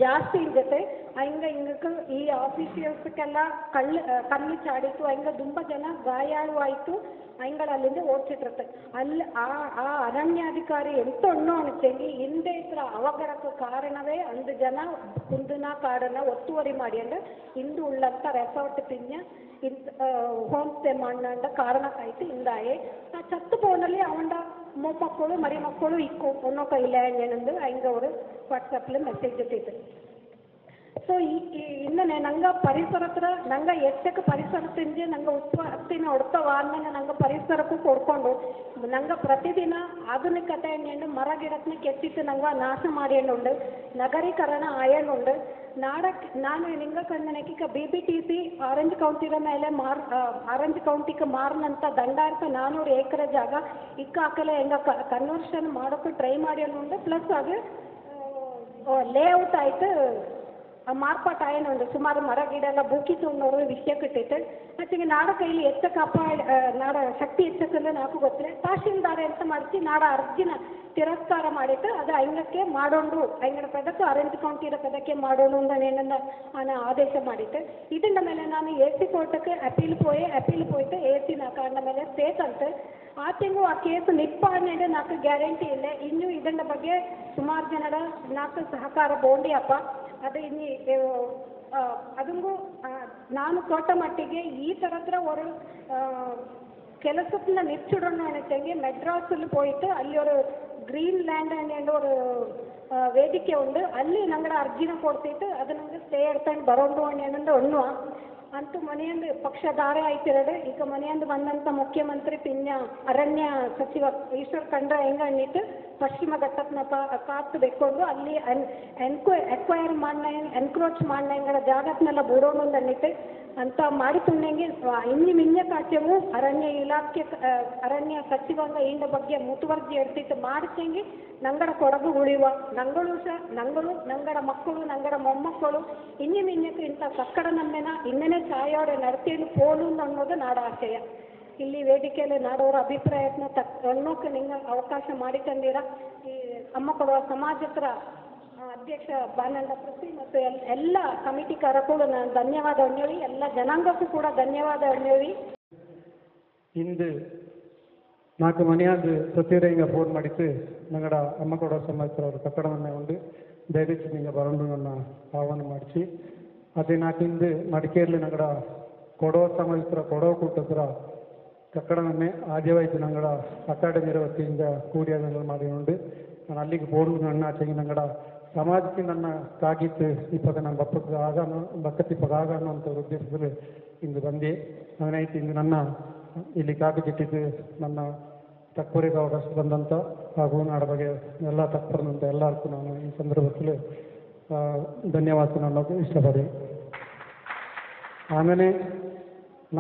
ಜಾಸ್ತಿ ಜೊತೆ ಹಿಂಗಕ್ಕೆ ಈ ಆಫೀಸಿಯರ್ಸ್ಗೆಲ್ಲ ಕಲ್ಲು ಚಾಡಿತ್ತು ತುಂಬ ಜನ ಗಾಯಾಳು ಆಯಿತು ಅಲ್ಲಿಂದ ಓಡಿಸಿಟ್ಟಿರುತ್ತೆ ಅಲ್ಲಿ ಆ ಅರಣ್ಯಾಧಿಕಾರಿ ಎಂತ ಅನ್ನೋ ಅನಿಸಂಗಿ ಹಿಂದೆ ಇದ್ರ ಅವಘಡಕ್ಕೆ ಕಾರಣವೇ 1 ಜನ ಕುಂದನ ಕಾಡನ್ನ ಒತ್ತುವರಿ ಮಾಡಿ ಅಂದ್ರೆ ಇಂದು ಉಳ್ಳಂತ ರೆಸಾರ್ಟ್ ಪಿನ್ಯ ಹೋಮ್ ಸ್ಟೇ ಮಾಡಂಡ ಕಾರಣಕ್ಕಾಯ್ತು ಹಿಂದಾಯೆ ಆ ಚತ್ತು ಫೋನಲ್ಲಿ ಅವಂಡ ಮೊಮ್ಮಕ್ಕಳು ಮರಿ ಮಕ್ಕಳು ಇಕ್ಕು ಅನ್ನೋ ಕೈಲೇ ಏನಂದು ಅವರು ವಾಟ್ಸಪ್ಲಿ ಮೆಸೇಜ್ ಇಟ್ಟಿತ್ತು ಸೊ ಇನ್ನೇ ನಂಗೆ ಪರಿಸರ ಹತ್ರ ನಂಗೆ ಎಷ್ಟಕ್ಕೆ ಪರಿಸರ ತಿಂದು ನಂಗೆ ಉತ್ಪತ್ತಿನ ಹೊಡ್ತವ ಅಂದಂಗೆ ನಂಗೆ ಪರಿಸರಕ್ಕೂ ಕೊಡ್ಕೊಂಡು ನಂಗೆ ಪ್ರತಿದಿನ ಆಧುನಿಕತೆ ಎಣ್ಣೆಂಡು ಮರ ಗಿಡಕ್ಕನ್ನ ಕೆತ್ತಿತ್ತು ನಂಗೆ ನಾಶ ಮಾಡಿ ಎಣ್ಣುಂಡು ನಗರೀಕರಣ ಆಯಣ್ಣುಂಡು ನಾನು ನಿಂಗೆ ಕಂಡನಕ್ಕೆ BPTC ಆರೆಂಜ್ ಕೌಂಟಿರ ಮೇಲೆ ಆರೆಂಜ್ ಕೌಂಟಿಗೆ ಮಾರಿನಂಥ ದಂಡಾರ್ಥ 400 ಏಕರೆ ಜಾಗ ಹಾಕಲೆ ಹೆಂಗೆ ಕನ್ವರ್ಷನ್ ಮಾಡೋಕ್ಕೆ ಟ್ರೈ ಮಾಡಿ ಅನ್ನುಂಡು ಪ್ಲಸ್ ಅದು ಲೇಔಟ್ ಆಯಿತು ಮಾರ್ಪಾಟ ಆಯನುಂಡು ಸುಮಾರು ಮರ ಗಿಡ ಎಲ್ಲ ಬೂಕಿಸು ಅನ್ನೋರು ವಿಷಯ ಕಟ್ಟಿತ್ತು ಆಚೆಗೆ ನಾಡ ಕೈಲಿ ನಾಡ ಶಕ್ತಿ ಹೆಚ್ಚಕ್ಕಂದ್ರೆ ನಾಲ್ಕು ಗೊತ್ತಿಲ್ಲ ತಹಶೀಲ್ದಾರ ಎಂತ ಮಾಡಿಸಿ ನಾಡ ಅರ್ಜಿನ ತಿರಸ್ಕಾರ ಮಾಡಿಟ್ಟು ಅದು ಐಂಗಕ್ಕೆ ಮಾಡೋಣ ಐಂಗಡ ಪದಕ್ಕೆ ಆರೆಂಜ್ ಕೌಂಟಿರ ಪದಕ್ಕೆ ಮಾಡೋಣ ಅಂತ ನಾನು ಆದೇಶ ಮಾಡಿತ್ತು ಇದರ ಮೇಲೆ ನಾನು AC ಕೋರ್ಟಕ್ಕೆ ಅಪೀಲ್ போயிட்டு AC ಕಾರಣ ಮೇಲೆ ಸ್ಟೇಟ್ ಅಂತ ಆಚೆಗೂ ಆ ಕೇಸ್ ನಿಪ್ಪ ಅನ್ನೋದು ನಾಲ್ಕು ಗ್ಯಾರಂಟಿ ಇಲ್ಲ ಇನ್ನೂ ಇದರ ಬಗ್ಗೆ ಸುಮಾರು ಜನರ ನಾಲ್ಕು ಸಹಕಾರ ಬೋಂಡಿಯಪ್ಪ ಅದು ಇನ್ನು ಅದಂಗೂ ನಾನು ಕೊಟ್ಟ ಮಟ್ಟಿಗೆ ಈ ಥರದ್ರ ஒரு ಕೆಲಸத்துல நிச்சிடணும் நினைச்சேங்க மெட்ராஸில் போயிட்டு ಅಲ್ಲಿ ஒரு ಗ್ರೀನ್ ಲ್ಯಾಂಡ್ ಅನ್ನೋ ஒரு ವೇದಿಕೆ ಉಂಡು ಅಲ್ಲಿ ನಂಗಡ ಅರ್ಜಿನ ಕೊಡ್ತಿತ್ತು ಅದು ನಂಗೆ ಸ್ಟೇ ಎಡ್ಕೊಂಡು ಬರೋದು ಅನ್ನೋ ಅನ್ನುವ
ಅಂತೂ ಮನೆಯಲ್ಲಿ ಪಕ್ಷಧಾರೆ ಆಯ್ತಿರಡು ಈಗ ಮನೆಯಿಂದ ಬಂದಂಥ ಮುಖ್ಯಮಂತ್ರಿ ಪಿನ್ಯ ಅರಣ್ಯ ಸಚಿವ ಈಶ್ವರ್ ಖಂಡ್ರೆ ಹೆಂಗಣ್ಣಿಟ್ಟು ಪಶ್ಚಿಮ ಘಟ್ಟತ್ನ ಕಾತು ಬೆಕ್ಕೊಂಡು ಅಲ್ಲಿ ಎಕ್ವೈರ್ ಮಾಡ್ನ ಎನ್ಕ್ರೋಚ್ ಮಾಡ್ನಂಗಳ ಜಾಗತ್ನೆಲ್ಲ ಬೂಡೋಣಂದಣ್ಣಿಟ್ಟು ಅಂತ ಮಾಡಿಕೊಂಡಂಗೆ ಇನ್ನಿ ಮಿಂಜ ಕಾಚ್ಯವು ಅರಣ್ಯ ಇಲಾಖೆ ಅರಣ್ಯ ಸಚಿವಂಗ ಇಂದ ಬಗ್ಗೆ ಮುತುವರ್ಜಿ ಎಡ್ತಿತ್ತು ಮಾಡಿಸಂಗೆ ನಂಗಡ ಕೊಡಗು ಉಳಿಯುವ ನಂಗಳು ಸಹ ನಂಗಡ ಮಕ್ಕಳು ನಂಗಡ ಮೊಮ್ಮಕ್ಕಳು ಇನ್ನಿ ಮಿಂಜಕ್ಕೆ ಇಂಥ ಕಕ್ಕಡ ನಮ್ಮೆನ ಇನ್ನನೇ ಛಾಯೋಡೆ ನಡತೆಯನ್ನು ಪೋಲು ಅನ್ನೋದು ನಾಡ ಆಶಯ. ಇಲ್ಲಿ ವೇದಿಕೆಯಲ್ಲಿ ನಾಡೋರ ಅಭಿಪ್ರಾಯನ ತನ್ನೋಕೆ ನಿಂಗೆ ಅವಕಾಶ ಮಾಡಿಕೊಂಡಿರ ಈ ಅಮ್ಮ ಕೊಡುವ ಸಮಾಜತ್ರ ಅಧ್ಯಕ್ಷ ಬಾನಂದ ಪ್ರತಿ ಮತ್ತು ಎಲ್ಲ ಕಮಿಟಿಕಾರಕ್ಕೂ ನಾನು ಧನ್ಯವಾದ ಅಣ್ಣೇವಿ, ಎಲ್ಲ ಜನಾಂಗಕ್ಕೂ ಕೂಡ ಧನ್ಯವಾದ ಅಣ್ಣೇವಿ.
ಇಂದು 4 ಮನೆಯಾದ ಸತ್ಯರಂಗ ಫೋನ್ ಮಾಡಿತ್ತು ನಂಗಡ ಅಮ್ಮ ಕೊಡೋ ಸಮಾಜದವರು ಕಟ್ಟಡವನ್ನೇ ಉಂಡು ದಯವಿಟ್ಟು ನಿಂಗೆ ಬರೋದು ನನ್ನ ಆಹ್ವಾನ ಮಾಡಿಸಿ ಅದೇ ನಾಕಿಂದು ಮಡಿಕೇರಿಲಿ ನಂಗಡ ಕೊಡೋ ಸಮಾಜತ್ರ ಕೊಡೋ ಕೂಟದ್ರ ಕಟ್ಟಡವನ್ನೇ ಆದ್ಯವಾಯಿತು ನಂಗಡ ಅಕಾಡೆಮಿ ವತಿಯಿಂದ ಕೂಡಿಯಾದ ಮಾಡಿ ಉಂಡು ನಾನು ಅಲ್ಲಿಗೆ ಬೋರ್ಡು ನನ್ನ ಆಚೆಗೆ ನಂಗಡ ಸಮಾಜಕ್ಕೆ ನನ್ನ ಕಾಗಿತ್ತು ಇಪ್ಪತ್ತು ನನ್ನ ಬಪ್ಪಕ್ಕೆ ಆಗಾನು ಬಕ್ಕತ್ತಿಪ್ಪಗೆ ಆಗಾನು ಅಂತ ಉದ್ದೇಶದಲ್ಲಿ ಇಂದು ಬಂದೆ. ಅವನಾಯ್ತು ಇಂದು ನನ್ನ ಇಲ್ಲಿ ಕಾಗಿಟ್ಟಿದ್ದು ನನ್ನ ತಕ್ಪರಿಗೆ ಅವಕಾಶ ಬಂದಂಥ ಹಾಗೂ ನಾಡ ಬಗ್ಗೆ ಎಲ್ಲ ತಕ್ಪರಂತ ಎಲ್ಲರಿಗೂ ನಾನು ಈ ಸಂದರ್ಭದಲ್ಲಿ ಧನ್ಯವಾದ ಅನ್ನೋದು ಇಷ್ಟಪಡಿ. ಆಮೇಲೆ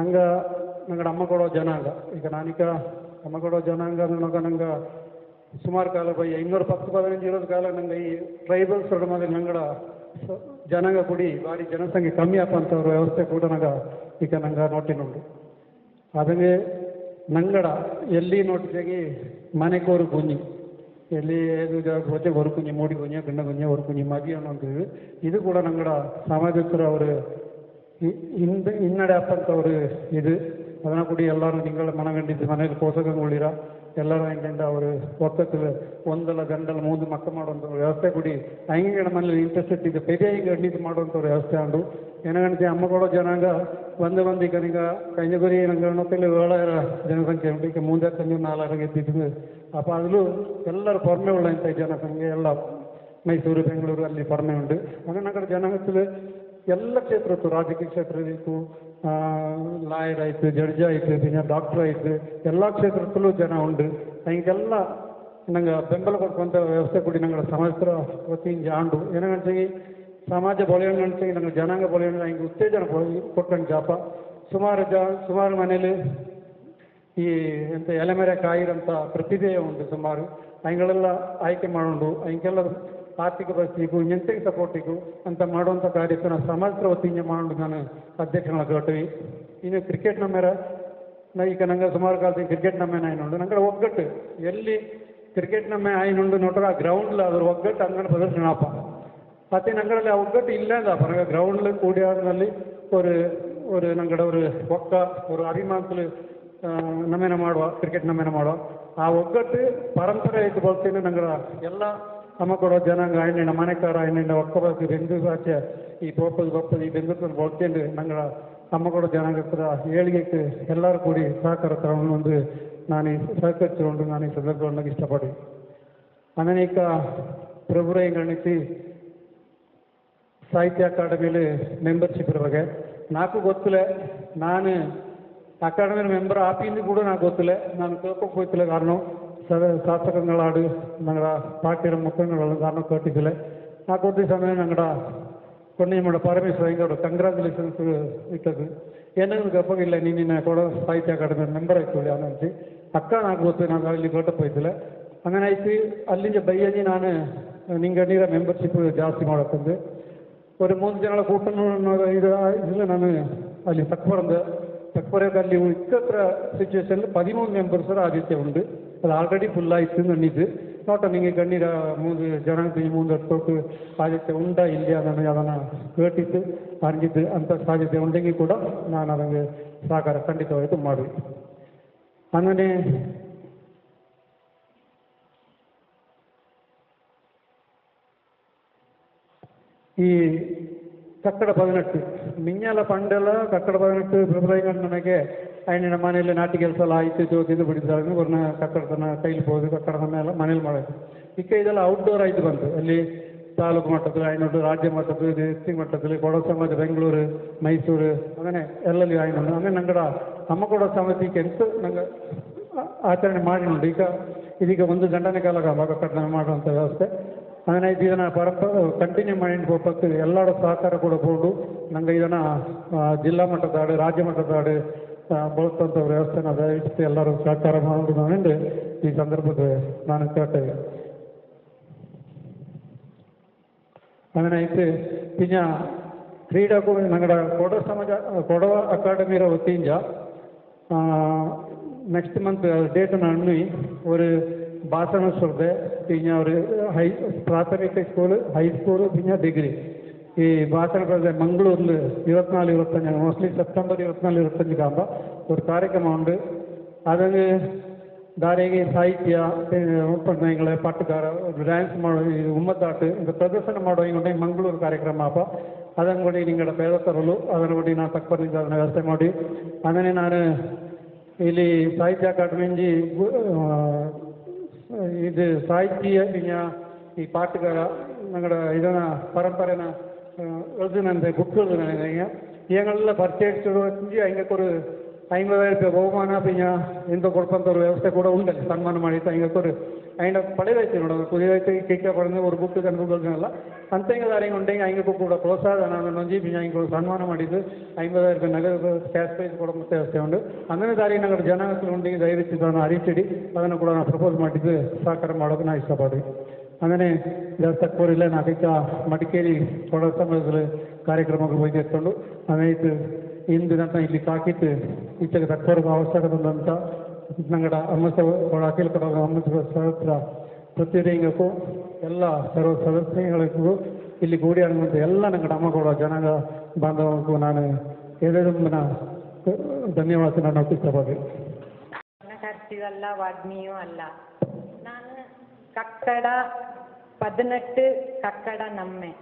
ನಂಗಡ ಅಮ್ಮ ಕೊಡೋ ಜನಾಂಗ ಈಗ ನಾನೀಗ ಅಮ್ಮ ಕೊಡೋ ಜನಾಂಗ ಅನ್ನೋಗ ನಂಗೆ ಸುಮಾರು ಕಾಲ ಬೈ 510-15 ಇರೋದು ಕಾಲ ನಂಗೆ ಈ ಟ್ರೈಬಲ್ಸ್ ಮೇಲೆ ನಂಗಡ ಜನಾಂಗ ಕೂಡಿ ಭಾರಿ ಜನಸಂಖ್ಯೆ ಕಮ್ಮಿ ಆಪಂಥವ್ರ ವ್ಯವಸ್ಥೆ ಕೂಡ ಈಗ ನಂಗೆ ನೋಟಿನುಂಟು. ಅದಂಗೆ ನಂಗಡ ಎಲ್ಲಿ ನೋಟಿದಾಗಿ ಮನೆಕೋರು ಕುഞ്ഞി ಎಲ್ಲಿ ಹೋಚೆ ஒரு குഞ്ഞി ಮೂಡಿ ಕುഞ്ഞಿ ಗಂಡ ಕುഞ്ഞಿ ஒரு குഞ്ഞி ಮಗಿ ಅನ್ನೋದು ಇದು ಕೂಡ ನಂಗಡ ಸಮಾಜಸ್ಥರು ಅವರು ಹಿನ್ನಡೆ ಆಪಂಥವ್ರು ಇದು ಅದನ್ನ ಕೂಡಿ ಎಲ್ಲರೂ ನಿಂಗಳ ಮನಗಂಡಿದ್ದು ಮನೇಲಿ ಪೋಷಕಗಳಿರ ಎಲ್ಲರೂ ಹೆಂಗಂಡ ಅವರು ಒಕ್ಕத்தில் ಒಂದಲ್ಲ ಗಂಡಲ್ಲ 3 ಮಕ್ಕಳು ಮಾಡುವಂಥ ವ್ಯವಸ್ಥೆ ಕೂಡಿ ಹಂಗೆ ಮನೇಲಿ ಇಂಟ್ರೆಸ್ಟ್ ಇಟ್ಟಿದ್ದು ಪೆರಿಯ ಹಿಂಗೆ ಅಡ್ನಿದ್ದು ಮಾಡುವಂಥ ವ್ಯವಸ್ಥೆ ಉಂಟು. ಏನಂತೆ ಅಮ್ಮ ಕೊಡೋ ಜನಾಂಗ ಬಂದು ಈಗ ನಿಂಗ ಕೈನಗುರಿ ನಂಗೆ ನೋಕಲ್ಲಿ 7000 ಜನಸಂಖ್ಯೆ ಉಂಟು. ಈಗ ಮುಂದೆ ತಂದು 4 ಎದ್ದಿದ್ದು ಅಪ್ಪ ಅದಲು ಎಲ್ಲರೂ ಪೊರ್ಮೆ ಉಳ್ಳಂಥ ಜನಸಂಖ್ಯೆ ಎಲ್ಲ ಮೈಸೂರು ಬೆಂಗಳೂರು ಅಲ್ಲಿ ಪೊರ್ಮೆ ಉಂಟು. ಅದನ್ನ ಕಡೆ ಜನಾಂಗത്തിൽ ಎಲ್ಲ ಕ್ಷೇತ್ರಕ್ಕೂ ರಾಜಕೀಯ ಕ್ಷೇತ್ರ ಇತ್ತು, ಲಾಯರ್ ಆಯಿತು, ಜಡ್ಜ್ ಆಯಿತು, പിന്നെ ಡಾಕ್ಟರ್ ಆಯಿತು, ಎಲ್ಲ ಕ್ಷೇತ್ರದಲ್ಲೂ ಜನ ಉಂಟು. ಹಿಂಗೆಲ್ಲ ನಂಗೆ ಬೆಂಬಲ ಕೊಡುವಂಥ ವ್ಯವಸ್ಥೆ ಕೂಡಿ ನಂಗೆ ಸಮಾಜದ ವತಿಯಿಂದ ಆಂಡು ಏನಂತೀವಿ ಸಮಾಜ ಬೊಳೆಯಂಗಂತೀವಿ ನಂಗೆ ಜನಾಂಗ ಬೊಳೆಯಂಗ ಹಿಂಗೆ ಉತ್ತೇಜನ ಕೊಟ್ಟಂಗೆ ಜಾಪ ಸುಮಾರು ಮನೇಲಿ ಈ ಎಂತ ಎಲೆಮೆರೆ ಕಾಯಿರಂಥ ಪ್ರತಿಭೆಯ ಉಂಟು ಸುಮಾರು ಹಂಗಳೆಲ್ಲ ಆಯ್ಕೆ ಮಾಡೋದು ಹಿಂಗೆಲ್ಲ ಆರ್ಥಿಕ ಪರಿಸ್ಥಿತಿಗೂ ಎಂತೆಗೆ ಸಪೋರ್ಟಿಗೂ ಅಂತ ಮಾಡುವಂಥ ಕಾರ್ಯಕ್ರಮ ಸಮಾಜದ ವತಿಯಿಂದ ಮಾಡೋದು ನಾನು ಅಧ್ಯಕ್ಷನ ಕೇಳ್ತೀವಿ. ಇನ್ನು ಕ್ರಿಕೆಟ್ ನಮ್ಮೇರ ಈಗ ನಂಗೆ ಸುಮಾರು ಕಾಲದಲ್ಲಿ ಕ್ರಿಕೆಟ್ ನಮ್ಮೇನ ಆಯ್ನುಂಡು ನಂಗೆ ಒಗ್ಗಟ್ಟು ಎಲ್ಲಿ ಕ್ರಿಕೆಟ್ ನಮ್ಮೆ ಆಯ್ನುಂಡು ನೋಡ್ರೆ ಆ ಗ್ರೌಂಡ್ಲ ಅದ್ರ ಒಗ್ಗಟ್ಟು ಅಂಗಡ ಪ್ರದರ್ಶನಪ್ಪ ಮತ್ತೆ ನಂಗಳಲ್ಲಿ ಆ ಒಗ್ಗಟ್ಟು இல்லைதாப்பா நாங்கள் கிரவுண்டில் கூடியாடுನಲ್ಲಿ ஒரு ನಂಗಡ ஒரு ಒಕ್ಕ ஒரு ಅಭಿಮಾನದಲ್ಲಿ ನಮ್ಮೇನ ಮಾಡುವ ಕ್ರಿಕೆಟ್ ನಮ್ಮೇನ ಮಾಡುವ ಆ ಒಗ್ಗಟ್ಟು ಪರಂಪರೆ ಇದ್ದು ಬರ್ತೇನೆ ನಂಗಡ ಎಲ್ಲ ಅಮ್ಮ ಕೊಡೋ ಜನಾಂಗ ಆಯ್ನ ಮನೆಕಾರ ಆಯ್ನ ಒಕ್ಕ ಬಗ್ಗೆ ಬೆಂಗಳೂರು ಆಚೆ ಈ ಬೊಪ್ಪದು ಈ ಬೆಂಗಳೂರು ಬರ್ತೇನೆ ನಂಗಡ ಅಮ್ಮ ಕೊಡೋ ಜನಾಂಗದ ಏಳಿಗೆಗೆ ಎಲ್ಲರೂ ಕೂಡಿ ಸಹಕಾರ ತಗೊಂಡು ನಾನು ಸಹಕರಿಸಿಕೊಂಡು ನಾನು ಈ ಸಂದರ್ಭವನ್ನು ಇಷ್ಟಪಡಿ ಅನೇಕ ಪ್ರಭುರೈ ಗಣಿಸಿ ಸಾಹಿತ್ಯ ಅಕಾಡೆಮಿಲಿ ಮೆಂಬರ್ಶಿಪ್ ಇರುವಾಗ ನಾಲ್ಕು ಗೊತ್ತಿಲ್ಲ ನಾನು ಅಕಾಡೆಮಿ ಮೆಂಬರ್ ಆಪಿಂದು ಕೂಡ నాకు ಗೊತ್ತಿಲ್ಲ ನಾನು ಕೇಳ್ಕೊಂಡು ಹೋಗ್ತಿಲ್ಲ ಕಾರಣ ಶಾಸಕಗಳಾಡು ನಂಗಡ ಪಾರ್ಟಿಯ ಮುಖಂಡಗಳು ಕಾರಣ ಕೇಳ್ತಿದ್ದಿಲ್ಲ ಆ ಕೊದ್ದ ಸಮಯ ನಂಗಡ ಕೊನೆಯಮ್ಮಡ ಪರಮೇಶ್ವರ ಹಿಂಗಡು ಕಂಗ್ರಾಚುಲೇಷನ್ಸ್ ಇಟ್ಟದು ಏನಾದ್ರು ಗಪ್ಪಗಿಲ್ಲ ನೀನಿನ ಕೊಡೋ ಸಾಹಿತ್ಯ ಅಕಾಡೆಮಿ ಮೆಂಬರ್ ಆಯ್ತು ಅವನಂತ ಅಕ್ಕ నాకు ಗೊತ್ತು ನಾನು ಅಲ್ಲಿ ಕೇಳ್ಟಪ್ಪ ಹೋಯ್ತಿಲ್ಲ അങ്ങനെ ಆಯ್ತು ಅಲ್ಲಿಂದ ಬೈಯಂಜಿ ನಾನು ನಿಂಗೆ ನೀರ ಮೆಂಬರ್ಶಿಪ್ ಜಾಸ್ತಿ ಮಾಡಕ್ಕಂದು ഒരു 3 ಜನಗಳ കൂട്ടം ഇതിൽ ನಾನು ಅಲ್ಲಿ ತಕ್ಪರಕ್ಕೆ ಅಲ್ಲಿ ಇಕ್ಕತ್ರ ಸಿಚುವೇಶನ್ಲಿ 13 ಮೆಂಬರ್ಸ್ ಆದಿತ್ಯ ಉಂಟು ಅದು ಆಲ್ರೆಡಿ ಫುಲ್ ಆಯಿತು ನನ್ನಿದ್ದು ನೋಟ ನಿಂಗೆ ಗಣ್ಣಿರ 3 ಜನಾಂಗದಲ್ಲಿ 3 ವರ್ಷಕ್ಕೆ ಆದಿತ್ಯ ಉಂಟ ಇಲ್ಲ ನನಗೆ ಅದನ್ನು ಕೇಟಿದ್ದು ಅರಿഞ്ഞിದ್ದು ಅಂಥ ಸಾಧ್ಯತೆ ಉಂಡೆಂಗಿ ಕೂಡ ನಾನು ಅದಕ್ಕೆ ಸಹಕಾರ ಖಂಡಿತವಾಯಿತು ಮಾಡಿ അങ്ങനെ ಈ ಕಕ್ಕಡ 18 ಮಿಂಜಾಲ ಪಂಡೆಲ್ಲ ಕಕ್ಕಡ 18 ಫೆಬ್ರವರಿ ನನಗೆ ಆಯ್ನ ಮನೆಯಲ್ಲಿ ನಾಟಿ ಕೆಲಸ ಎಲ್ಲ ಆಯಿತು ಜೋತಿದ್ದು ಬಿಡಿಸಿದಾಗ ಅವ್ರನ್ನ ಕಕ್ಕಡತನ ಕೈಲಿ ಹೋಗಿ ಕಕ್ಕಡದ ಮೇಲೆ ಮನೇಲಿ ಮಾಡೋದು ಈಗ ಇದೆಲ್ಲ ಔಟ್ಡೋರ್ ಆಯಿತು ಬಂತು ಅಲ್ಲಿ താലൂക്ക് മട്ടത്തിൽ അതിനോട്ട് രാജ്യ മട്ടത്തിൽ ഡിസ്ട്രിക്ട് മട്ടത്തിൽ കൊട സമിതി ಬೆಂಗಳೂರು ಮೈಸೂರು അങ്ങനെ ಎಲ್ಲೆಲ್ಲಿ ಆಯ್ನುಂಡು അങ്ങനെ ನಂಗಡ ಅಮ್ಮ ಕೊಡ ಸಮಿತಿಗೆ ಎಂತ ನಂಗೆ ಆಚರಣೆ ಮಾಡಿನುಂಡು ಇದೀಗ ಒಂದು ಗಂಟನೆ ಕಾಲ ಕಟ್ಟಡ ಮಾಡುವಂಥ ವ್ಯವಸ್ಥೆ അങ്ങനെ ಇದನ್ನು ಕಂಟಿನ್ಯೂ ಮಾಡಿ ಹೋಗ್ಬೇಕು ಎಲ್ಲರ ಸಹಕಾರ ಕೂಡ ಕೊಂಡು ನಂಗೆ ಇದನ್ನು ಜಿಲ್ಲಾ ಮಟ್ಟದ ರಾಜ್ಯ ಮಟ್ಟದ ಬಳಸುವಂಥ ವ್ಯವಸ್ಥೆನ ದಯವಿಟ್ಟು ಎಲ್ಲರೂ ಸಹಕಾರ ಮಾಡೋದು ಈ ಸಂದರ್ಭದಲ್ಲಿ ನಾನು ಕೇಳ್ತೇವೆ അങ്ങനെ ആയിട്ട് പിന്നെ ಕ್ರೀಡಾಗೂ ഞങ്ങളുടെ ಕೊಡವ ಅಕಾಡೆಮಿಯ ವತಿಯಿಂದ ನೆಕ್ಸ್ಟ್ ಮಂತ್ ಡೇಟ್ ಅಣ್ಣಿ ഒരു ಭಾಷಣ ಸ್ಪರ್ಧೆ പിന്നെ ഒരു ಪ್ರಾಥಮಿಕ ಸ್ಕೂಲ್ ಹೈಸ್ಕೂಲ್ പിന്നെ ഡിഗ്രി ഈ ഭാഷണ സ്പರ್ಧೆ ಮಂಗಳೂರಿൽ 24-25 ಮೋಸ್ಟ್ಲಿ ಸೆಪ್ಟೆಂಬರ್ 24-25 ഒരു ಕಾರ್ಯಕ್ರಮമുണ്ട് അതിന് ದಾರಿಗೆ ಸಾಹಿತ್ಯ ಒಪ್ಪಂದಗಳ ಪಾಟುಗಾರ ಡ್ಯಾನ್ಸ್ ಮಾಡೋ ಉಮ್ಮತ್ತಾಟ ಇದು ಪ್ರದರ್ಶನ ಮಾಡೋ ಹಿಂಗೆ ಮಂಗಳೂರು ಕಾರ್ಯಕ್ರಮ ಅಪ್ಪ ಅದನ್ನು ಕೂಡ ನಿങ്ങളുടെ ಪೇದ ತರಲು ಅದನ್ನು ಕೂಡ ನಾನು ತಕ್ಕನಿಂದ ಅದನ್ನು ವ್ಯವಸ್ಥೆ ಮಾಡಿ ಅದನ್ನೇ ನಾನು ಇಲ್ಲಿ ಸಾಹಿತ್ಯ ಅಕಾಡೆಮಿ ಇದು ಸಾಹಿತ್ಯ ಈ ಪಾಟುಗಾರ ഞങ്ങളുടെ ಇದನ್ನು ಪರಂಪರೆನ എഴുതുന്നുണ്ട് ബുക്ക് എഴുതുന്നുണ്ട് ഞങ്ങളെല്ലാം പരിചയിച്ചു അതിനൊക്കെ 50,000 രൂപ ಬಹುಮಾನ പിന്നെ എന്തോ കൊടുപ്പಂತ ഒരു ವ್ಯವಸ್ಥೆ ಕೂಡ ಉಂಟಲ್ಲ ಸನ್ಮಾನ ಮಾಡಿತ್ತು അതിനൊക്കെ അതിൻ്റെ പഴയതായിട്ട് ನೋಡೋದು പുതിയതായിട്ട് കേൾക്കാൻ പറഞ്ഞ ഒരു ബുക്ക് കണ്ടുകൊടുക്കുന്നല്ല ಅಂತೆಂಗೆ ದಾರಿಗೆ ಉಂಟೆಂಗೆ അതിനൊക്കെ ಕೂಡ ಪ್ರೋತ್ಸಾಹ ನೊಂಜಿ പിന്നെ അതിനൊക്കെ ಸನ್ಮಾನ ಮಾಡಿದ್ದು 50,000 രൂപ ನಗದು ಕ್ಯಾಶ್ ಪ್ರೈಸ್ ಕೊಡುವಂಥ ವ್ಯವಸ್ಥೆ ಉಂಟು അങ്ങനെ ದಾರಿಗೆ ഞങ്ങളുടെ ಜನಗಳಿಗೆ ದಯವಿಟ್ಟು ಅದನ್ನು ಅರಿಚಿಡಿ ಅದನ್ನು ಕೂಡ ನಾನು ಪ್ರಪೋಸ್ ಮಾಡಿದ್ದು ಸಹಕಾರ ಮಾಡೋಕೆ ನಾನು ಇಷ್ಟಪಡ್ತೀನಿ അങ്ങനെ ದೇವಸ್ಥಾನಕ್ಕೋರಿಲ್ಲ ನಾಕೈಕ ಮಡಿಕೇರಿ ಕೊಡೋ ಸಮಯದಲ್ಲಿ ಕಾರ್ಯಕ್ರಮಕ್ಕೆ ಹೋಗಿ ಅದಾಯ್ತು ಇಂದಿನಂತ ಇಲ್ಲಿ ಕಾಕಿತ್ತು ಈಚೆಗೆ ತಕ್ಕೋರ್ಗೆ ಅವಶ್ಯಕತೆ ಉಂಟಂತ ഞങ്ങളുടെ അമ്മ അഖില കട അമ്മ സഹസ്ര ಪ್ರತಿಯೊಂದಕ್ಕೂ ಎಲ್ಲ ಸರ್ವ ಸದಸ್ಯಗಳಿಗೂ ಇಲ್ಲಿ ಕೂಡಿಯಾಡುವಂಥ ಎಲ್ಲ ഞങ്ങളുടെ ಅಮ್ಮ ಕೂಡ ಜನಾಂಗ ಬಾಂಧವಕ್ಕೂ ನಾನು ಏನೇನು ಧನ್ಯವಾದ ನಾನು ಇಷ್ಟಪಡ್ತೀನಿ
ಅಲ್ಲ ವಾಗ್ಮಿಯೂ ಅಲ್ಲ ನಾನು കക്കട 18 കക്കട നമ്മെ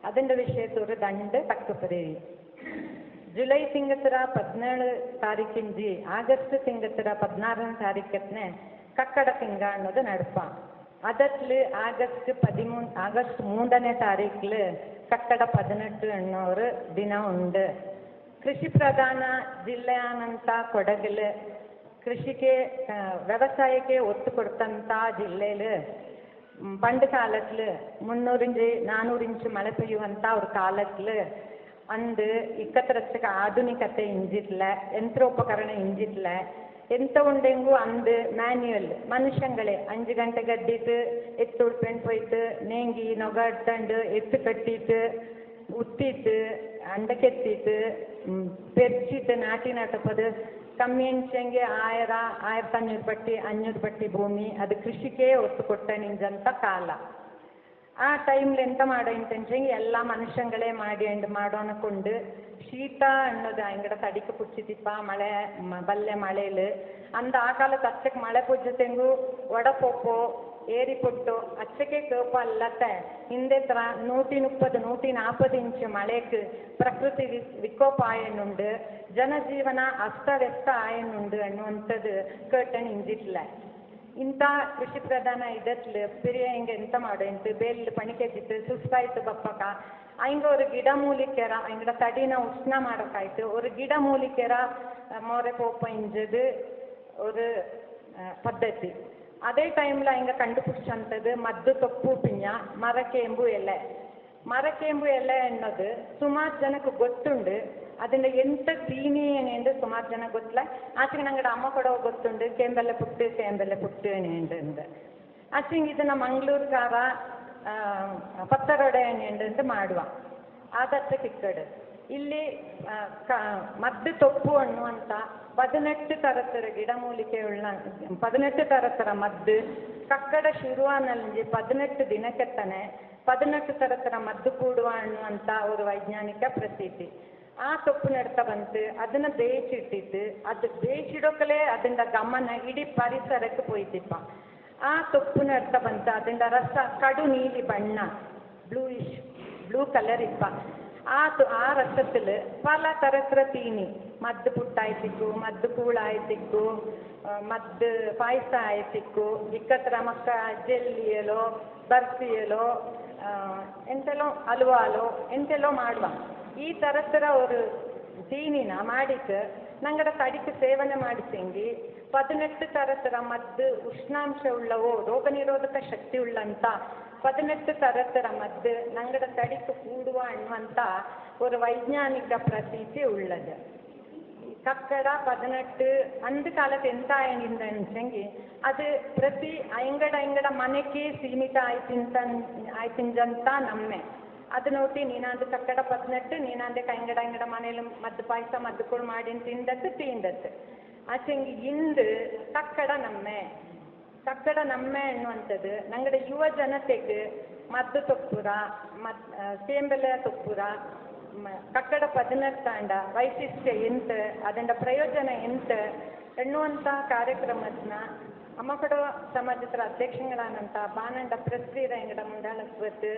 അതിൻ്റെ വിഷയത്തിൽ ഒരു ദണ്ട് തക്കപ്പരേ ಜುಲೈ ತಿಂಗತ್ತರ 17 ತಾರೀಕಿಂಜಿ ಆಗಸ್ಟ್ ತಿಂಗತ್ತರ 16 ತಾರೀಕತ್ನೆ ಕಕ್ಕಡ ತಿಂಗ ಅನ್ನೋದು ನಡಪ ಅದರಲ್ಲಿ ಆಗಸ್ಟ್ 3ನೇ ತಾರೀಕಿല് ಕಕ್ಕಡ 18 ಅನ್ನೋರು ದಿನ ഉണ്ട് ಕೃಷಿ ಪ್ರಧಾನ ಜಿಲ್ಲೆಯಾನಂತ ಕೊಡಗಿല് കൃഷിക്ക് വ്യവസായಕ್ಕೆ ಒತ್ತು ಕೊಡ್ತಂತ ಜಿಲ್ಲೆಯಲ್ಲಿ ಪಂಡ್ ಕಾಲത്തിൽ 300 ಇಂಚ್ 400 ಇಂಚ್ ಮಳೆ പെയ്യുವಂತ ഒരു കാലത്തിൽ ಅಂದು ಇಕ್ಕತ್ರಕ್ಕೆ ಆಧುನಿಕತೆ ಇಂಜಿಟ್ಲ ಯಂತ್ರೋಪಕರಣ ಇಂಜಿಟ್ಲ ಎಂತ ಉಂಡೆಂಗು ಅಂದು ಮ್ಯಾನ್ಯುವಲ್ ಮನುಷ್ಯಂಗಳೇ 5 ಗಂಟೆಗೆ ಎದ್ದಿಟ್ಟು ಎತ್ತು ಉಳ್ಪೆಂಡು போயிட்டு ನೇಂಗಿ ನೊಗಡ್ತಂಡು ಎತ್ತು ಕಟ್ಟಿಟ್ಟು ಉತ್ತಿಟ್ಟು ಅಂಡಕ್ಕೆತ್ತಿಟ್ಟು ಪೆರ್ಚಿಟ್ಟು ನಾಟಿ ನಟಪದು ಕಮ್ಮಿ ಅಂಚಂಗೆ 1500 ಪಟ್ಟಿ 500 ಪಟ್ಟಿ ಭೂಮಿ ಅದು ಕೃಷಿಗೆ ಒತ್ತು ಕೊಟ್ಟ ನಿಂಜಂತ ಕಾಲ ಆ ಟೈಮ್ಲಿ ಎಂತ ಮಾಡೋ ಇಂಟೆನ್ಷನ್ಗೆ ಎಲ್ಲ ಮನುಷ್ಯಂಗಳೇ ಮಾಡೋನಕ್ಕೊಂಡು ಶೀತ ಅನ್ನೋದು ಅಂಗಡ ತಡಿಕೆ ಪುಚ್ಚಿತಿಪ್ಪ ಮಳೆ ಬಲ್ಲೆ ಮಳೆಲು ಅಂದ ಆ ಕಾಲಕ್ಕೆ ಅಚ್ಚಕ್ಕೆ ಮಳೆ ಪುಜ್ಜತೆಂಗು ಒಡಪೊಪ್ಪು ಏರಿ ಪೊಟ್ಟು ಅಚ್ಚಕ್ಕೆ ಕೇಪ ಅಲ್ಲತ್ತೆ ಹಿಂದೆ ತರ 130 140 ಇಂಚ್ ಮಳೆಗೆ ಪ್ರಕೃತಿ ವಿಕೋಪ ಆಯನುಂಡು ಜನಜೀವನ ಅಸ್ತವ್ಯಸ್ತ ಆಯನುಂಡು ಅನ್ನುವಂಥದ್ದು ಕೇಟನ್ ಇಂಜಿಟ್ಲ ಇಂಥ ಕೃಷಿ ಪ್ರಧಾನ ಇದತ್ಲು ಪಿರಿಯ ಹಿಂಗೆ ಎಂತ ಮಾಡೋ ಇಂತು ಬೇಲಿ ಪಣಿಕೆತ್ತಿತ್ತು ಸುಸ್ತಾಯ್ತು ಬಪ್ಪಕ ಹಿಂಗೆ ஒரு ಗಿಡ ಮೂಲಿಕೆರ ಹಿಂಗಡ ತಡಿನ ಉಷ್ಣ ಮಾಡೋಕ್ಕಾಯ್ತು ஒரு ಗಿಡ ಮೂಲಿಕೆರ ಮೋರೆ ಪೋಪ ಇಂಜದು ஒரு ಪದ್ಧತಿ ಅದೇ ಟೈಮ್ಲ ಹಿಂಗೆ ಕಂಡುಪಿಡಿಸಂಥದ್ದು ಮದ್ದು ತೊಪ್ಪು ಪಿಂಜ ಮರಕೇಂಬು ಎಲೆ ಅನ್ನೋದು ಸುಮಾರು ಜನಕ್ಕೆ ಗೊತ್ತುಂಡು ಅದನ್ನ ಎಂತ ತೀನಿ ಏನೇಂದು ಸುಮಾರು ಜನ ಗೊತ್ತಿಲ್ಲ ಆಚೆಗೆ ನಂಗಡ ಅಮ್ಮ ಕೊಡೋ ಗೊತ್ತುಂಡು ಕೇಂಬೆಲ್ಲ ಪುಟ್ಟು ಏನೇಂದು ಆಚೆಗೆ ಇದನ್ನ ಮಂಗಳೂರುಗಾರ ಪತ್ತರೊಡೆ ಏನೇಂದು ಮಾಡುವ ಆದತ್ತ ಕಿಕ್ಕಡು ಇಲ್ಲಿ ಮದ್ದು ತೊಪ್ಪು ಅನ್ನುವಂಥ 18 ತರತರ ಗಿಡಮೂಲಿಕೆ ಉಳ್ಳ 18 ತರತರ ಮದ್ದು ಕಕ್ಕಡ ಶುರುವಾನಲ್ಲಿ 18 ದಿನಕ್ಕೆತ್ತನೆ 18 ತರತರ ಮದ್ದು ಕೂಡುವ ಅನ್ನುವಂಥ ಒಂದು ವೈಜ್ಞಾನಿಕ ಪ್ರತೀತಿ ಆ ತೊಪ್ಪು ನಡ್ತಾ ಬಂತು ಅದನ್ನ ಬೇಯಿಸಿಟ್ಟಿತ್ತು ಅದು ಬೇಯಿಸಿಡೋಕಲೇ ಅದರಿಂದ ಗಮನ ಇಡೀ ಪರಿಸರಕ್ಕೆ ಹೋಯ್ತಿಪ್ಪ ಆ ತೊಪ್ಪು ನಡ್ತಾ ಬಂತು ಅದರಿಂದ ರಸ ಕಡು ನೀಲಿ ಬಣ್ಣ ಬ್ಲೂ ಕಲರ್ ಇಪ್ಪ ಆ ರಸത്തിൽ പല തരത്തിലെ തീനി മദ് പുട്ടായിത്തിക്കു മദ് കൂളായിത്തിക്കു മദ് പായಸ ಆಯ್ತಿಕ್ಕು ಇಕ್ಕತ್ರ ಮಕ್ಕ ಜೆಲ್ಲಿಯಲೋ ಬರ್ಫಿಯಲೋ
ಎಂತೆಲ್ಲೋ ಅಲ್ವಾಲೋ ಎಂತೆಲ್ಲೋ ಮಾಡುವ ಈ ಥರ ஒரு தீனிನ ಮಾಡಿಟ್ಟು ನಂಗಡ ತಡಿಕೆ ಸೇವನೆ ಮಾಡಿಸೆಂಗಿ 18 ಥರ ಮದ್ದು ಉಷ್ಣಾಂಶ ಉಳ್ಳವೋ ರೋಗ ನಿರೋಧಕ ಶಕ್ತಿ ಉಳ್ಳಂತ 18 ಥರ ಮದ್ದು ನಂಗಡ ತಡಿಕೆ ಕೂಡುವ ಅನ್ನುವಂಥ ஒரு ವೈಜ್ಞಾನಿಕ ಪ್ರತೀತಿ ಉಳ್ಳದು ಕಕ್ಕಡ 18 ಅಂದು ಕಾಲಕ್ಕೆ ಎಂತ ಆಯನಿಂದ ಅದು ಪ್ರತಿ ಐಂಗಡ ಮನೆಗೆ ಸೀಮಿತ ಆಯ್ತಿಂಜಂತ ನಮ್ಮೆ ಅದು ನೋಡಿ ನೀನಾಂದು ಕಕ್ಕಡ 18 ನೀನಾಂದೆ ಐಂಗಡ ಮನೇಲಿ ಮದ್ದು ಪಾಯಸ ಮದ್ದುಗಳು ಮಾಡಿ ತಿಂದದ್ದು ತೀಂದದ್ದು ಆಚೆಂಗಿ ಇಂದು ಕಕ್ಕಡ ನಮ್ಮೆ ಅನ್ನುವಂಥದ್ದು ನಂಗಡ ಯುವ ಜನತೆಗೆ ಮದ್ದು ತೊಪ್ಪುರ ಸೇಂಬೆಲೆ ತೊಪ್ಪುರ ಕಕ್ಕಡ 18 ತಾಂಡ ವೈಶಿಷ್ಟ್ಯ ಎಂತ ಅದರ ಪ್ರಯೋಜನ ಎಂತ ಎನ್ನುವಂಥ ಕಾರ್ಯಕ್ರಮದನ್ನ ಅಮ್ಮಕಡ ಸಮಾಜದ ಅಧ್ಯಕ್ಷಗಳಾನಂತ ಬಾನಂಡ ಪ್ರಸ್ತೀರ ಎಂಗಡ ಮುಂದಾಳತ್ವತ್ತು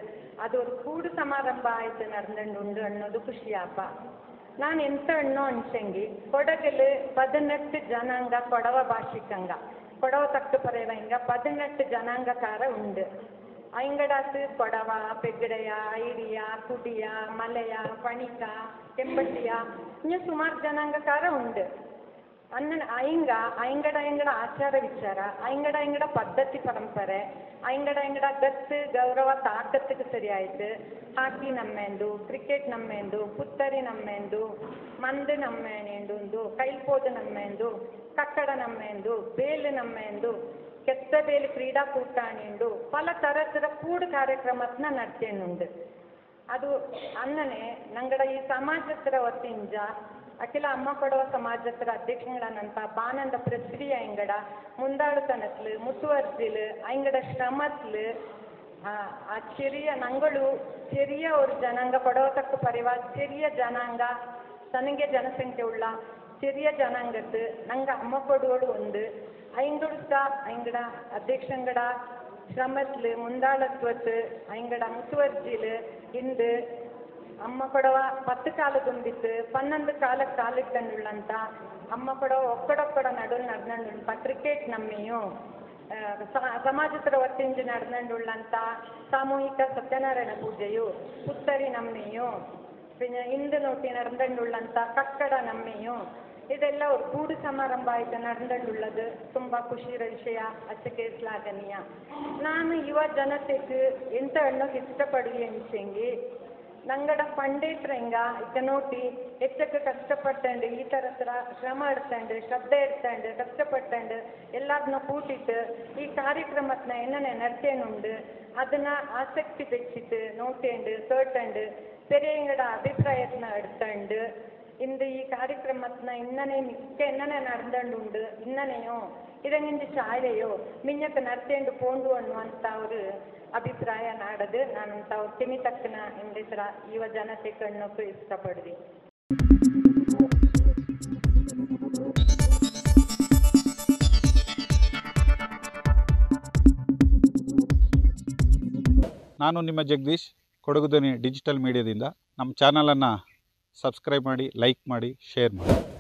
ಅದು ಒಂದು ಕೂಡು ಸಮಾರಂಭ ಆಯ್ತು ನಡೆದುಂಡು ಅನ್ನೋದು ಖುಷಿಯಾಪ ನಾನು ಎಂತ ಅನ್ನೋ ಅನ್ಸಂಗಿ ಕೊಡಗಲು 18 ಜನಾಂಗ ಕೊಡವ ಭಾಷಿಕಂಗ ಕೊಡವ ತಕ್ಕ ಪರೆವಂಗ 18 ಜನಾಂಗಕಾರ ಉಂಡು ಐಂಗಡಾತು ಕೊಡವ ಪೆಗ್ಗಡೆಯ ಐರಿಯ ಕುಡಿಯ ಮಲೆಯ ಪಣಿಕ ಕೆಂಬಟ್ಟಿಯ ಇನ್ನು ಸುಮಾರು ಜನಾಂಗಕಾರ ಉಂಡು ಐಂಗಡ ಆಚಾರ ವಿಚಾರ ಐಂಗಡ ಪದ್ಧತಿ ಪರಂಪರೆ ಐಂಗಡ ಗತ್ತು ಗೌರವ ತಾಕತ್ತಿಗೆ ಸರಿ ಆಯ್ತು ಹಾಕಿ ನಮ್ಮೆಂದು ಕ್ರಿಕೆಟ್ ನಮ್ಮೆಂದು ಪುತ್ತರಿ ನಮ್ಮೆಂದು ಮಂದು ನಮ್ಮೆಂದು ಕೈಲ್ಪೋದು ನಮ್ಮೆಂದು ಕಕ್ಕಡ ನಮ್ಮೆಂದು ಬೇಲು ನಮ್ಮೆಂದು ಕೆತ್ತ ಬೇಲು ಕ್ರೀಡಾಕೂಟ ಅಣಿಂಡು ಪಲ ಥರ ಕೂಡು ಕಾರ್ಯಕ್ರಮತ್ನ ನಡ್ತೇನುಂಡು ಅದು ಅನ್ನನೆ ನಂಗಡ ಈ ಸಮಾಜತ್ರ ಒತ್ತಿಂಜ ಅಖಿಲ ಅಮ್ಮ ಕೊಡುವ ಸಮಾಜತ್ರ ಅಧ್ಯಕ್ಷಗಳಾನಂತ ಬಾನಂದ ಪ್ರಸ್ರಿಯ ಐಂಗಡ ಮುಂದಾಳುತನತ್ಲು ಮುತುವರ್ಜಿಲು ಐಂಗಡ ಶ್ರಮತ್ಲು ಆ ಚೆರಿಯ ನಂಗಳು ಚೆರಿಯ ஒரு ಜನಾಂಗ ಕೊಡವತಕ್ಕ ಪರಿವಾರ ಚೆರಿಯ ಜನಾಂಗ ತನಗೆ ಜನಸಂಖ್ಯೆ ಉಳ್ಳ ಚೆರಿಯ ಜನಾಂಗದ್ದು ನಂಗೆ ಅಮ್ಮ ಕೊಡುವಳು ಒಂದು ಐಂಗಡ ಅಧ್ಯಕ್ಷಂಗಡ ಶ್ರಮತ್ಲು ಮುಂದಾಳತ್ವತ್ತು ಐಂಗಡ ಮುತುವರ್ಜಿಲು ಇಂದು ಅಮ್ಮ ಕೊಡವ 10 ಕಾಲ ತುಂಬಿತ್ತು 11 ಕಾಲಿಟ್ಟಂಡುಳ್ಳಂತ ಅಮ್ಮ ಕೊಡವ ಒಕ್ಕಡೊಕ್ಕಡ ನಡುವೆ ನಡೆದಂಡುಂಟ ಕ್ರಿಕೆಟ್ ನಮ್ಮೆಯು ಸಮಾಜದ ಒತ್ತಿಂಜು ನಡೆದಂಡುಳ್ಳಂತ ಸಾಮೂಹಿಕ ಸತ್ಯನಾರಾಯಣ ಪೂಜೆಯು ಪುತ್ತರಿ ನಮ್ಮೆಯು പിന്നെ ಇಂದು ನೋಟಿ ನಡೆದಂಡುಳ್ಳಂತ ಕಕ್ಕಡ ನಮ್ಮೆಯು ಇದೆಲ್ಲ ஒரு ಕೂಡು ಸಮಾರಂಭ ಆಯ್ತು ನಡೆದಂಡುಳ್ಳದು ತುಂಬ ಖುಷಿಯ ವಿಷಯ ಅಚ್ಚಕ್ಕೆ ಶ್ಲಾಘನೀಯ ನಾನು ಯುವ ಜನತೆಗೆ ಎಂತ ಅನ್ನೋಕೆ ಇಷ್ಟಪಡುವೆ ಅನ್ಸಂಗಿ ನಂಗಡ ಪಂಡಿತರಂಗ ಇತ್ತ ನೋಟಿ ಹೆಚ್ಚಕ್ಕೆ ಕಷ್ಟಪಟ್ಟಂಡು ಈ ಥರ ಶ್ರಮ ಎಡ್ತಂಡು ಶ್ರದ್ಧೆ ಎಡ್ತಂಡು ಕಷ್ಟಪಟ್ಟಂಡು ಎಲ್ಲದನ್ನ ಕೂಟಿಟ್ಟು ಈ ಕಾರ್ಯಕ್ರಮತ್ನ ಏನನ್ನೇ ನಡ್ತೇನುಂಡು ಅದನ್ನ ಆಸಕ್ತಿ ಬೆಚ್ಚಿಟ್ಟು ನೋಟೇಂಡು ಕೇಟಂಡು ಪೆರಿಯಂಗಡ ಅಭಿಪ್ರಾಯತ್ನ ಎಡ್ತಂಡು ಇಂದು ಈ ಕಾರ್ಯಕ್ರಮತ್ನ ಇನ್ನನೇ ಮಿಕ್ಕ ಇನ್ನನೇ ನಡೆದಂಡುಂಡು ಇನ್ನನೆಯೋ ಇದಂಗಿಂದು ಶಾಲೆಯೋ ಮಿಂಜಕ್ಕೆ ನಡ್ತೇಂಡು ಪೋಂಡು ಅನ್ನುವಂಥ ಅವರು ಅಭಿಪ್ರಾಯ ನಾಡದು ನಾನಂತ ತಿಮಿ ತಕ್ಕನ ಇಂದಿತರ ಯುವ ಜನತೆ ಕಣ್ಣೋಕೆ ಇಷ್ಟಪಡ್ವಿ
ನಾನು ನಿಮ್ಮ ಜಗದೀಶ್ ಕೊಡಗು ಧ್ವನಿ ಡಿಜಿಟಲ್ ಮೀಡಿಯಾದಿಂದ ನಮ್ಮ ಚಾನಲನ್ನು ಸಬ್ಸ್ಕ್ರೈಬ್ ಮಾಡಿ ಲೈಕ್ ಮಾಡಿ ಶೇರ್ ಮಾಡಿ